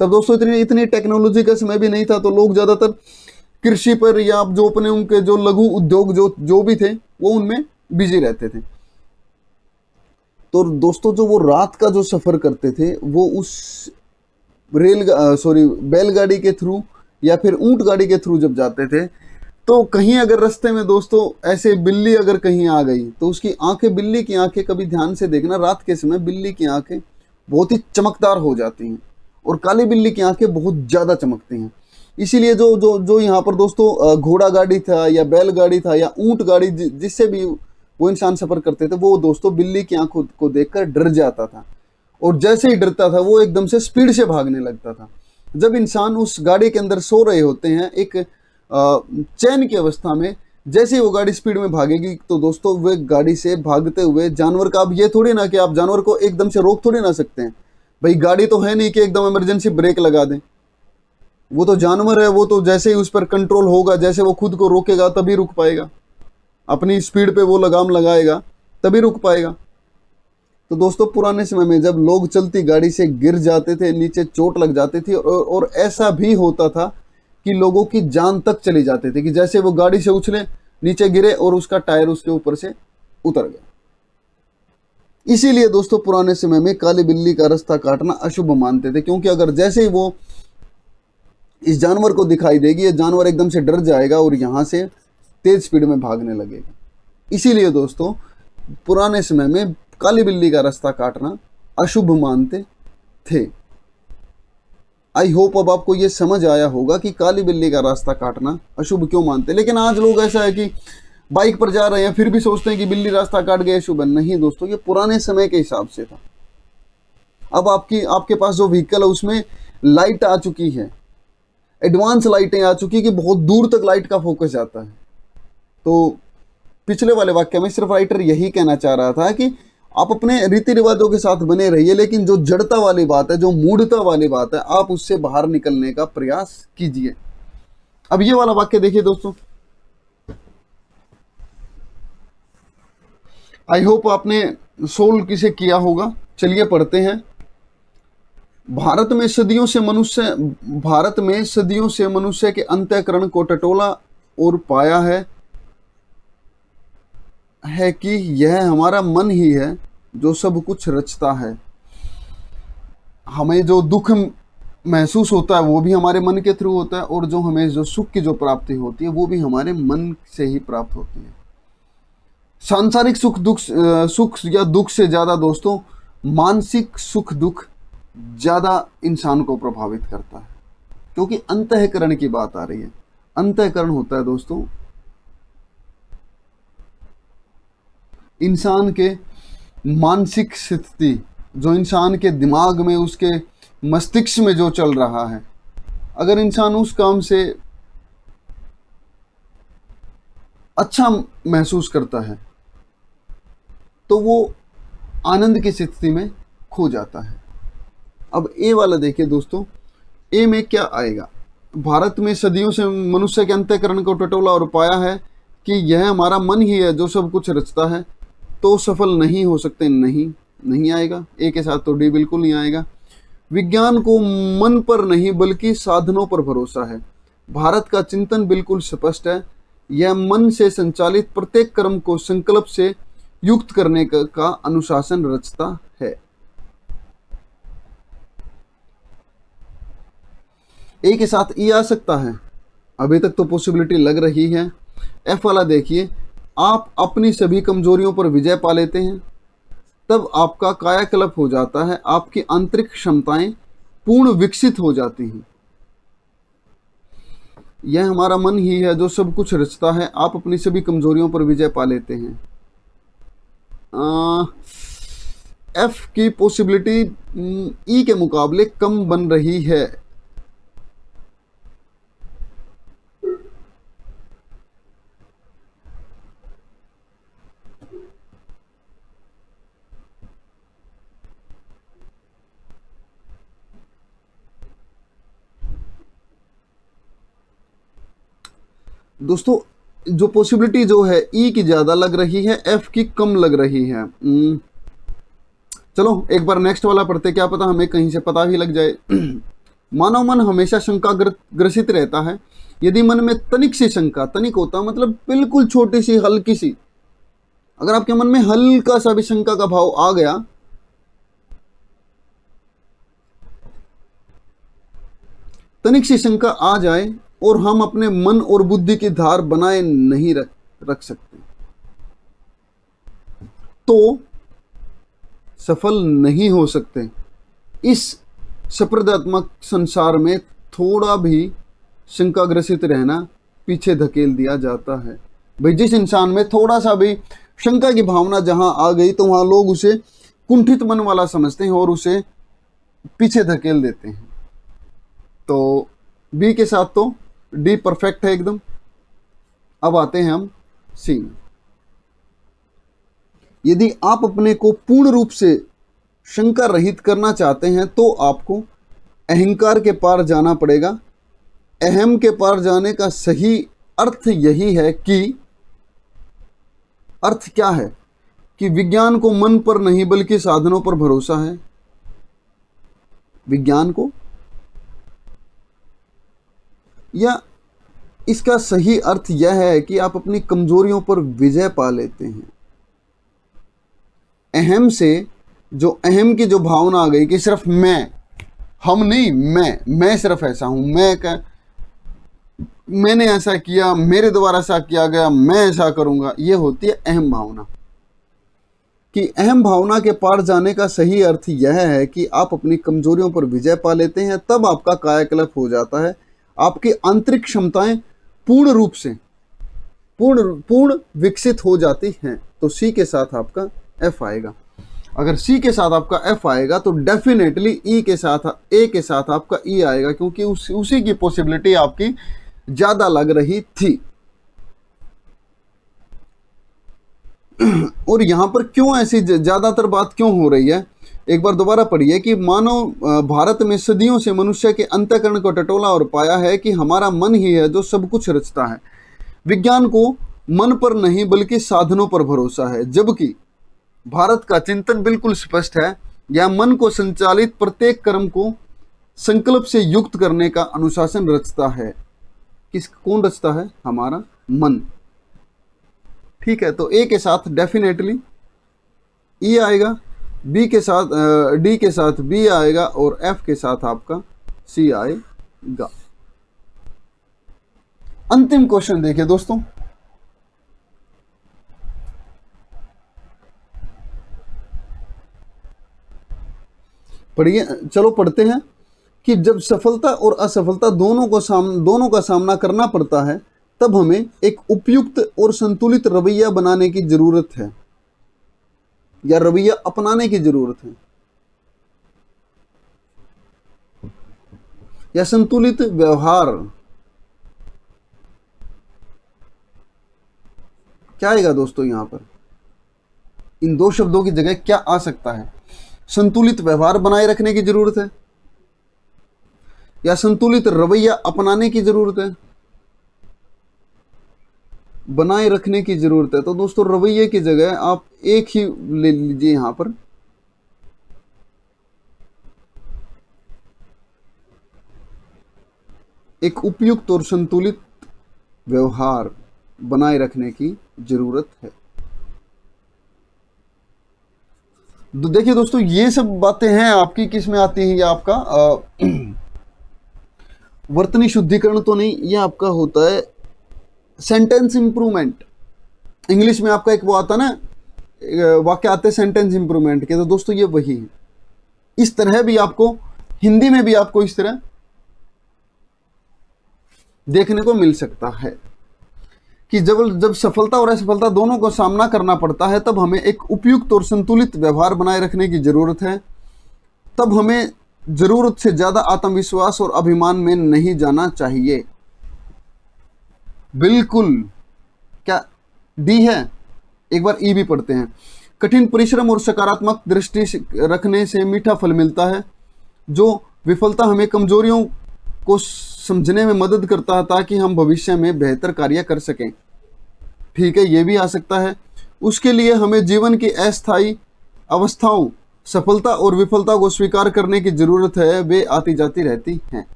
तब दोस्तों इतनी टेक्नोलॉजी का समय भी नहीं था, तो लोग ज़्यादातर कृषि पर या जो अपने उनके जो लघु उद्योग जो भी थे वो उनमें बिजी रहते थे। तो दोस्तों जो वो रात का जो सफ़र करते थे वो उस बैलगाड़ी के थ्रू या फिर ऊंट गाड़ी के थ्रू जब जाते थे, तो कहीं अगर रास्ते में दोस्तों ऐसे बिल्ली अगर कहीं आ गई तो उसकी आंखें, बिल्ली की आंखें, कभी ध्यान से देखना, रात के समय बिल्ली की आंखें बहुत ही चमकदार हो जाती हैं और काली बिल्ली की आंखें बहुत ज़्यादा चमकती हैं। इसीलिए जो जो जो यहाँ पर दोस्तों घोड़ा गाड़ी था या बैलगाड़ी था या ऊंट गाड़ी, जिससे भी वो इंसान सफ़र करते थे, वो दोस्तों बिल्ली की आंखों को देखकर डर जाता था, और जैसे ही डरता था वो एकदम से स्पीड से भागने लगता था। जब इंसान उस गाड़ी के अंदर सो रहे होते हैं एक चैन की अवस्था में, जैसे ही वो गाड़ी स्पीड में भागेगी तो दोस्तों वे गाड़ी से भागते हुए जानवर का, अब ये थोड़ी ना कि आप जानवर को एकदम से रोक थोड़ी ना सकते हैं, भाई गाड़ी तो है नहीं कि एकदम इमरजेंसी ब्रेक लगा दें, वो तो जानवर है, वो तो जैसे ही उस पर कंट्रोल होगा, जैसे वो खुद को रोकेगा तभी रुक पाएगा, अपनी स्पीड पे वो लगाम लगाएगा तभी रुक पाएगा। तो दोस्तों पुराने समय में जब लोग चलती गाड़ी से गिर जाते थे, नीचे चोट लग जाती थी, और ऐसा भी होता था कि लोगों की जान तक चली जाती थी, कि जैसे वो गाड़ी से उछले, नीचे गिरे और उसका टायर उसके ऊपर से उतर गया। इसीलिए दोस्तों पुराने समय में काली बिल्ली का रास्ता काटना अशुभ मानते थे, क्योंकि अगर जैसे ही वो इस जानवर को दिखाई देगी, ये जानवर एकदम से डर जाएगा और यहाँ से तेज स्पीड में भागने लगेगा। इसीलिए दोस्तों पुराने समय में काली बिल्ली का रास्ता काटना अशुभ मानते थे। आई होप अब आपको ये समझ आया होगा कि काली बिल्ली का रास्ता काटना अशुभ क्यों मानते। लेकिन आज लोग ऐसा है कि बाइक पर जा रहे हैं फिर भी सोचते हैं कि बिल्ली रास्ता काट गए, अशुभ है। नहीं दोस्तों, ये पुराने समय के हिसाब से था। अब आपके पास जो व्हीकल है उसमें लाइट आ चुकी है, एडवांस लाइटें आ चुकी कि बहुत दूर तक लाइट का फोकस जाता है। तो पिछले वाले वाक्य में सिर्फ राइटर यही कहना चाह रहा था कि आप अपने रीति रिवाजों के साथ बने रहिए, लेकिन जो जड़ता वाली बात है, जो मूढ़ता वाली बात है, आप उससे बाहर निकलने का प्रयास कीजिए। अब ये वाला वाक्य देखिए दोस्तों, आई होप आपने सोल्व किसे किया होगा। चलिए पढ़ते हैं। भारत में सदियों से मनुष्य के अंतःकरण को टटोला और पाया है कि यह हमारा मन ही है जो सब कुछ रचता है। हमें जो दुख महसूस होता है वो भी हमारे मन के थ्रू होता है, और जो हमें जो सुख की जो प्राप्ति होती है वो भी हमारे मन से ही प्राप्त होती है। सांसारिक सुख या दुख से ज़्यादा दोस्तों मानसिक सुख दुख ज़्यादा इंसान को प्रभावित करता है, क्योंकि अंतःकरण की बात आ रही है। अंतःकरण होता है दोस्तों इंसान के मानसिक स्थिति, जो इंसान के दिमाग में, उसके मस्तिष्क में जो चल रहा है। अगर इंसान उस काम से अच्छा महसूस करता है तो वो आनंद की स्थिति में खो जाता है। अब ए वाला देखिए दोस्तों, ए में क्या आएगा। भारत में सदियों से मनुष्य के अंतःकरण को टटोला और पाया है कि यह हमारा मन ही है जो सब कुछ रचता है, तो सफल नहीं हो सकते। नहीं आएगा। ए के साथ तो डी बिल्कुल नहीं आएगा। विज्ञान को मन पर नहीं बल्कि साधनों पर भरोसा है। भारत का चिंतन बिल्कुल स्पष्ट है, यह मन से संचालित प्रत्येक कर्म को संकल्प से युक्त करने का अनुशासन रचता है। ए के साथ ई आ सकता है, अभी तक तो पॉसिबिलिटी लग रही है। एफ वाला देखिए, आप अपनी सभी कमजोरियों पर विजय पा लेते हैं, तब आपका कायाकल्प हो जाता है, आपकी आंतरिक क्षमताएं पूर्ण विकसित हो जाती हैं। यह हमारा मन ही है जो सब कुछ रचता है, आप अपनी सभी कमजोरियों पर विजय पा लेते हैं। एफ की पॉसिबिलिटी ई के मुकाबले कम बन रही है। दोस्तों जो पॉसिबिलिटी जो है ई की ज़्यादा लग रही है, एफ की कम लग रही है। चलो एक बार नेक्स्ट वाला पढ़ते, क्या पता हमें कहीं से पता भी लग जाए। मानव मन हमेशा शंका ग्रसित रहता है। यदि मन में तनिक सी शंका, तनिक होता मतलब बिल्कुल छोटी सी हल्की सी, अगर आपके मन में हल्का सा भी शंका का भाव आ गया, तनिक सी शंका आ जाए और हम अपने मन और बुद्धि की धार बनाए नहीं रख सकते, तो सफल नहीं हो सकते। इस स्पर्धात्मक संसार में थोड़ा भी शंकाग्रसित रहना पीछे धकेल दिया जाता है। भाई जिस इंसान में थोड़ा सा भी शंका की भावना जहां आ गई तो वहां लोग उसे कुंठित मन वाला समझते हैं और उसे पीछे धकेल देते हैं। तो बी के साथ तो डी परफेक्ट है एकदम। अब आते हैं हम सी में। यदि आप अपने को पूर्ण रूप से शंका रहित करना चाहते हैं तो आपको अहंकार के पार जाना पड़ेगा। अहम के पार जाने का सही अर्थ यही है कि, अर्थ क्या है कि विज्ञान को मन पर नहीं बल्कि साधनों पर भरोसा है। विज्ञान को, या इसका सही अर्थ यह है कि आप अपनी कमजोरियों पर विजय पा लेते हैं। अहम से जो अहम की जो भावना आ गई कि सिर्फ मैं, हम नहीं, मैं सिर्फ ऐसा हूं, मैंने ऐसा किया, मेरे द्वारा ऐसा किया गया, मैं ऐसा करूंगा, ये होती है अहम भावना। कि अहम भावना के पार जाने का सही अर्थ यह है कि आप अपनी कमजोरियों पर विजय पा लेते हैं, तब आपका कायाकल्प हो जाता है, आपकी आंतरिक क्षमताएं पूर्ण रूप से पूर्ण विकसित हो जाती हैं। तो सी के साथ आपका एफ आएगा। अगर सी के साथ आपका एफ आएगा तो डेफिनेटली ई के साथ, ए के साथ आपका ई आएगा, क्योंकि उसी की पॉसिबिलिटी आपकी ज्यादा लग रही थी। और यहां पर क्यों ऐसी ज्यादातर बात क्यों हो रही है, एक बार दोबारा पढ़िए कि मानव भारत में सदियों से मनुष्य के अंतःकरण को टटोला और पाया है कि हमारा मन ही है जो सब कुछ रचता है। विज्ञान को मन पर नहीं बल्कि साधनों पर भरोसा है, जबकि भारत का चिंतन बिल्कुल स्पष्ट है, यह मन को संचालित प्रत्येक कर्म को संकल्प से युक्त करने का अनुशासन रचता है। कौन रचता है? हमारा मन। ठीक है, तो ए के साथ डेफिनेटली ई आएगा, बी के साथ डी के साथ बी आएगा और एफ के साथ आपका सी आएगा। अंतिम क्वेश्चन देखिए दोस्तों, पढ़िए, चलो पढ़ते हैं कि जब सफलता और असफलता दोनों का सामना करना पड़ता है, तब हमें एक उपयुक्त और संतुलित रवैया बनाने की जरूरत है, या रवैया अपनाने की जरूरत है, या संतुलित व्यवहार। क्या आएगा दोस्तों यहां पर? इन दो शब्दों की जगह क्या आ सकता है? संतुलित व्यवहार बनाए रखने की जरूरत है, या संतुलित रवैया अपनाने की जरूरत है, बनाए रखने की जरूरत है। तो दोस्तों रवैये की जगह आप एक ही ले लीजिए यहां पर, एक उपयुक्त और संतुलित व्यवहार बनाए रखने की जरूरत है। तो देखिए दोस्तों, ये सब बातें हैं आपकी किस में आती है? ये आपका वर्तनी शुद्धिकरण तो नहीं, ये आपका होता है सेंटेंस इंप्रूवमेंट। इंग्लिश में आपका एक वो आता ना, वाक्य आते हैं सेंटेंस इंप्रूवमेंट के, तो दोस्तों ये वही है। इस तरह भी आपको हिंदी में भी आपको इस तरह देखने को मिल सकता है कि जब सफलता और असफलता दोनों को सामना करना पड़ता है, तब हमें एक उपयुक्त और संतुलित व्यवहार बनाए रखने की जरूरत है। तब हमें जरूरत से ज्यादा आत्मविश्वास और अभिमान में नहीं जाना चाहिए। बिल्कुल, क्या डी है? एक बार ई भी पढ़ते हैं। कठिन परिश्रम और सकारात्मक दृष्टि रखने से मीठा फल मिलता है। जो विफलता हमें कमजोरियों को समझने में मदद करता है, ताकि हम भविष्य में बेहतर कार्य कर सकें। ठीक है, ये भी आ सकता है। उसके लिए हमें जीवन की अस्थायी अवस्थाओं, सफलता और विफलता को स्वीकार करने की जरूरत है, वे आती जाती रहती हैं।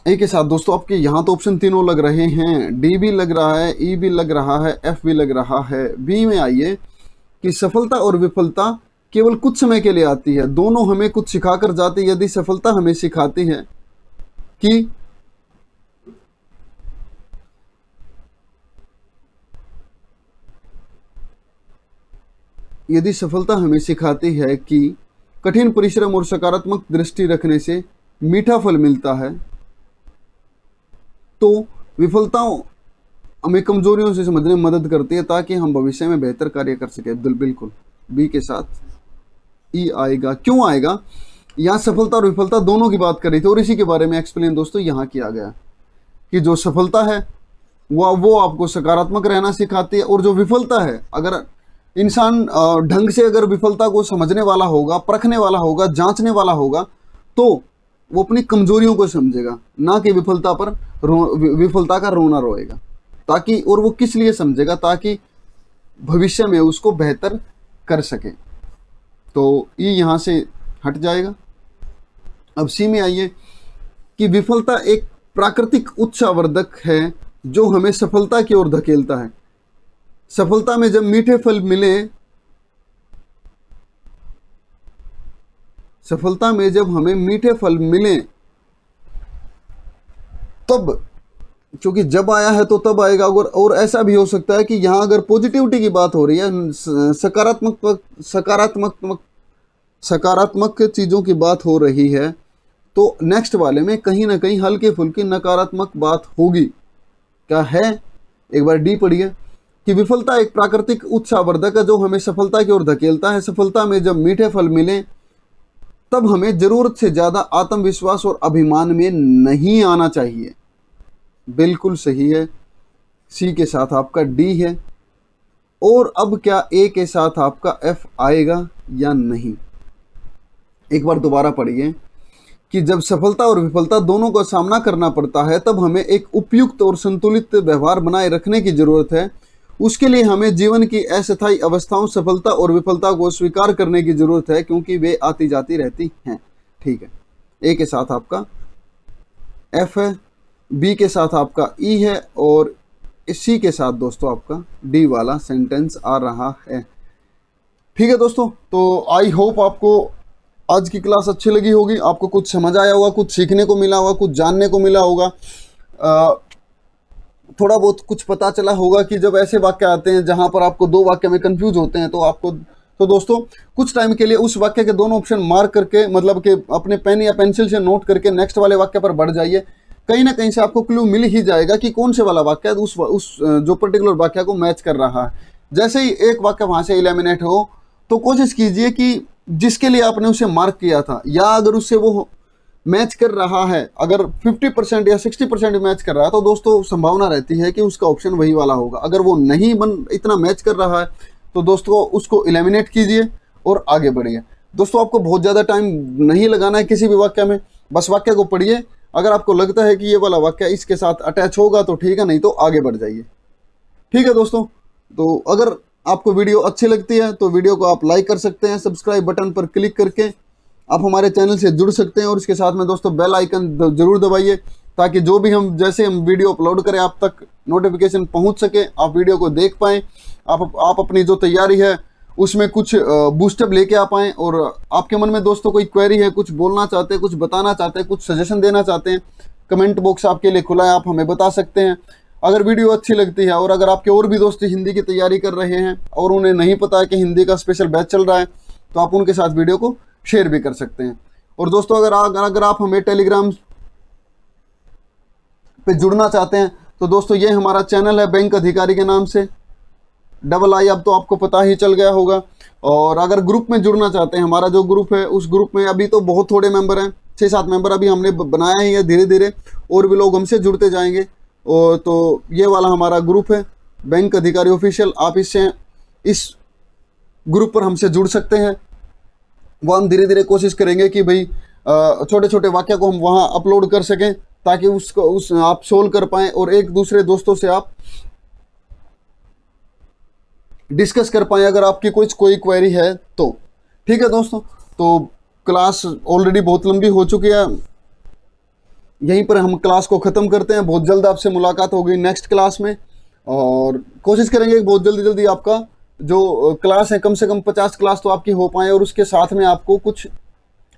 एक के साथ दोस्तों आपके यहाँ तो ऑप्शन तीनों लग रहे हैं, डी भी लग रहा है, ई भी लग रहा है, एफ भी लग रहा है। बी में आइए कि सफलता और विफलता केवल कुछ समय के लिए आती है, दोनों हमें कुछ सिखाकर जाती है। यदि सफलता हमें सिखाती है कि कठिन परिश्रम और सकारात्मक दृष्टि रखने से मीठा फल मिलता है, तो विफलताओं हमें कमजोरियों से समझने में मदद करती है, ताकि हम भविष्य में बेहतर कार्य कर सके। बिल्कुल बी के साथ ई आएगा। क्यों आएगा? यहाँ सफलता और विफलता दोनों की बात कर रही थी, और इसी के बारे में एक्सप्लेन दोस्तों यहाँ किया गया कि जो सफलता है वो आपको सकारात्मक रहना सिखाती है, और जो विफलता है, अगर इंसान ढंग से अगर विफलता को समझने वाला होगा, परखने वाला होगा, जांचने वाला होगा, तो वो अपनी कमजोरियों को समझेगा, ना कि विफलता का रोना रोएगा। ताकि, और वो किस लिए समझेगा? ताकि भविष्य में उसको बेहतर कर सके। तो ये यहाँ से हट जाएगा। अब सी में आइए कि विफलता एक प्राकृतिक उत्साहवर्धक है, जो हमें सफलता की ओर धकेलता है। सफलता में जब मीठे फल मिले, सफलता में जब हमें मीठे फल मिले, तब, क्योंकि जब आया है तो तब आएगा। और ऐसा भी हो सकता है कि यहाँ अगर पॉजिटिविटी की बात हो रही है, सकारात्मक चीज़ों की बात हो रही है, तो नेक्स्ट वाले में कहीं ना कहीं हल्के फुल्की नकारात्मक बात होगी। क्या है? एक बार डी पढ़िए कि विफलता एक प्राकृतिक उत्साहवर्धक है, जो हमें सफलता की ओर धकेलता है। सफलता में जब मीठे फल मिले, तब हमें जरूरत से ज्यादा आत्मविश्वास और अभिमान में नहीं आना चाहिए। बिल्कुल सही है। सी के साथ आपका डी है। और अब क्या ए के साथ आपका एफ आएगा या नहीं? एक बार दोबारा पढ़िए कि जब सफलता और विफलता दोनों का सामना करना पड़ता है, तब हमें एक उपयुक्त और संतुलित व्यवहार बनाए रखने की जरूरत है। उसके लिए हमें जीवन की अस्थायी अवस्थाओं, सफलता और विफलता को स्वीकार करने की जरूरत है, क्योंकि वे आती जाती रहती हैं। ठीक है, ए के साथ आपका एफ है, बी के साथ आपका ई है, और सी के साथ दोस्तों आपका डी वाला सेंटेंस आ रहा है। ठीक है दोस्तों, तो आई होप आपको आज की क्लास अच्छी लगी होगी, आपको कुछ समझ आया होगा, कुछ सीखने को मिला होगा, कुछ जानने को मिला होगा, थोड़ा बहुत कुछ पता चला होगा कि जब ऐसे वाक्य आते हैं जहां पर आपको दो वाक्य में कंफ्यूज होते हैं तो दोस्तों कुछ टाइम के लिए उस वाक्य के दोनों ऑप्शन मार्क करके, मतलब कि अपने पेन या पेंसिल से नोट करके नेक्स्ट वाले वाक्य पर बढ़ जाइए। कहीं ना कहीं से आपको क्लू मिल ही जाएगा कि कौन से वाला वाक्य उस जो पर्टिकुलर वाक्य को मैच कर रहा है। जैसे ही एक वाक्य वहां से एलिमिनेट हो तो कोशिश कीजिए कि जिसके लिए आपने उसे मार्क किया था, या अगर उससे वो मैच कर रहा है, अगर 50% या 60% मैच कर रहा है, तो दोस्तों संभावना रहती है कि उसका ऑप्शन वही वाला होगा। अगर वो नहीं इतना मैच कर रहा है तो दोस्तों उसको एलिमिनेट कीजिए और आगे बढ़िए। दोस्तों आपको बहुत ज़्यादा टाइम नहीं लगाना है किसी भी वाक्य में, बस वाक्य को पढ़िए। अगर आपको लगता है कि ये वाला वाक्य इसके साथ अटैच होगा तो ठीक है, नहीं तो आगे बढ़ जाइए। ठीक है दोस्तों, तो अगर आपको वीडियो अच्छी लगती है तो वीडियो को आप लाइक कर सकते हैं, सब्सक्राइब बटन पर क्लिक करके आप हमारे चैनल से जुड़ सकते हैं, और इसके साथ में दोस्तों बेल आइकन जरूर दबाइए ताकि जो भी जैसे हम वीडियो अपलोड करें आप तक नोटिफिकेशन पहुंच सके, आप वीडियो को देख पाएँ, आप अपनी जो तैयारी है उसमें कुछ बूस्टअप लेके आ पाएँ। और आपके मन में दोस्तों कोई क्वेरी है, कुछ बोलना चाहते हैं, कुछ बताना चाहते हैं, कुछ सजेशन देना चाहते हैं, कमेंट बॉक्स आपके लिए खुला है, आप हमें बता सकते हैं। अगर वीडियो अच्छी लगती है और अगर आपके और भी दोस्त हिंदी की तैयारी कर रहे हैं और उन्हें नहीं पता है कि हिंदी का स्पेशल बैच चल रहा है, तो आप उनके साथ वीडियो को शेयर भी कर सकते हैं। और दोस्तों अगर आप हमें टेलीग्राम पे जुड़ना चाहते हैं तो दोस्तों ये हमारा चैनल है बैंक अधिकारी के नाम से, II, अब तो आपको पता ही चल गया होगा। और अगर ग्रुप में जुड़ना चाहते हैं, हमारा जो ग्रुप है उस ग्रुप में अभी तो बहुत थोड़े मेंबर हैं, 6-7 मेंबर अभी हमने बनाया ही है, धीरे धीरे और भी लोग हमसे जुड़ते जाएंगे। और तो ये वाला हमारा ग्रुप है बैंक अधिकारी ऑफिशियल, आप इस ग्रुप पर हमसे जुड़ सकते हैं। वो हम धीरे धीरे कोशिश करेंगे कि भाई छोटे छोटे वाक्य को हम वहाँ अपलोड कर सकें ताकि आप सोल्व कर पाएँ और एक दूसरे दोस्तों से आप डिस्कस कर पाएँ अगर आपकी कोई क्वेरी है तो। ठीक है दोस्तों, तो क्लास ऑलरेडी बहुत लंबी हो चुकी है, यहीं पर हम क्लास को ख़त्म करते हैं। बहुत जल्द आपसे मुलाकात होगी नेक्स्ट क्लास में, और कोशिश करेंगे कि बहुत जल्दी आपका जो क्लास है कम से कम 50 क्लास तो आपकी हो पाए, और उसके साथ में आपको कुछ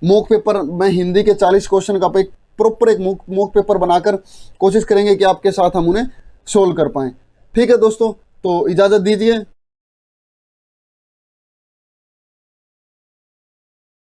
मॉक पेपर, मैं हिंदी के 40 क्वेश्चन का एक प्रॉपर एक मॉक पेपर बनाकर कोशिश करेंगे कि आपके साथ हम उन्हें सोल्व कर पाएँ। ठीक है दोस्तों, तो इजाज़त दीजिए।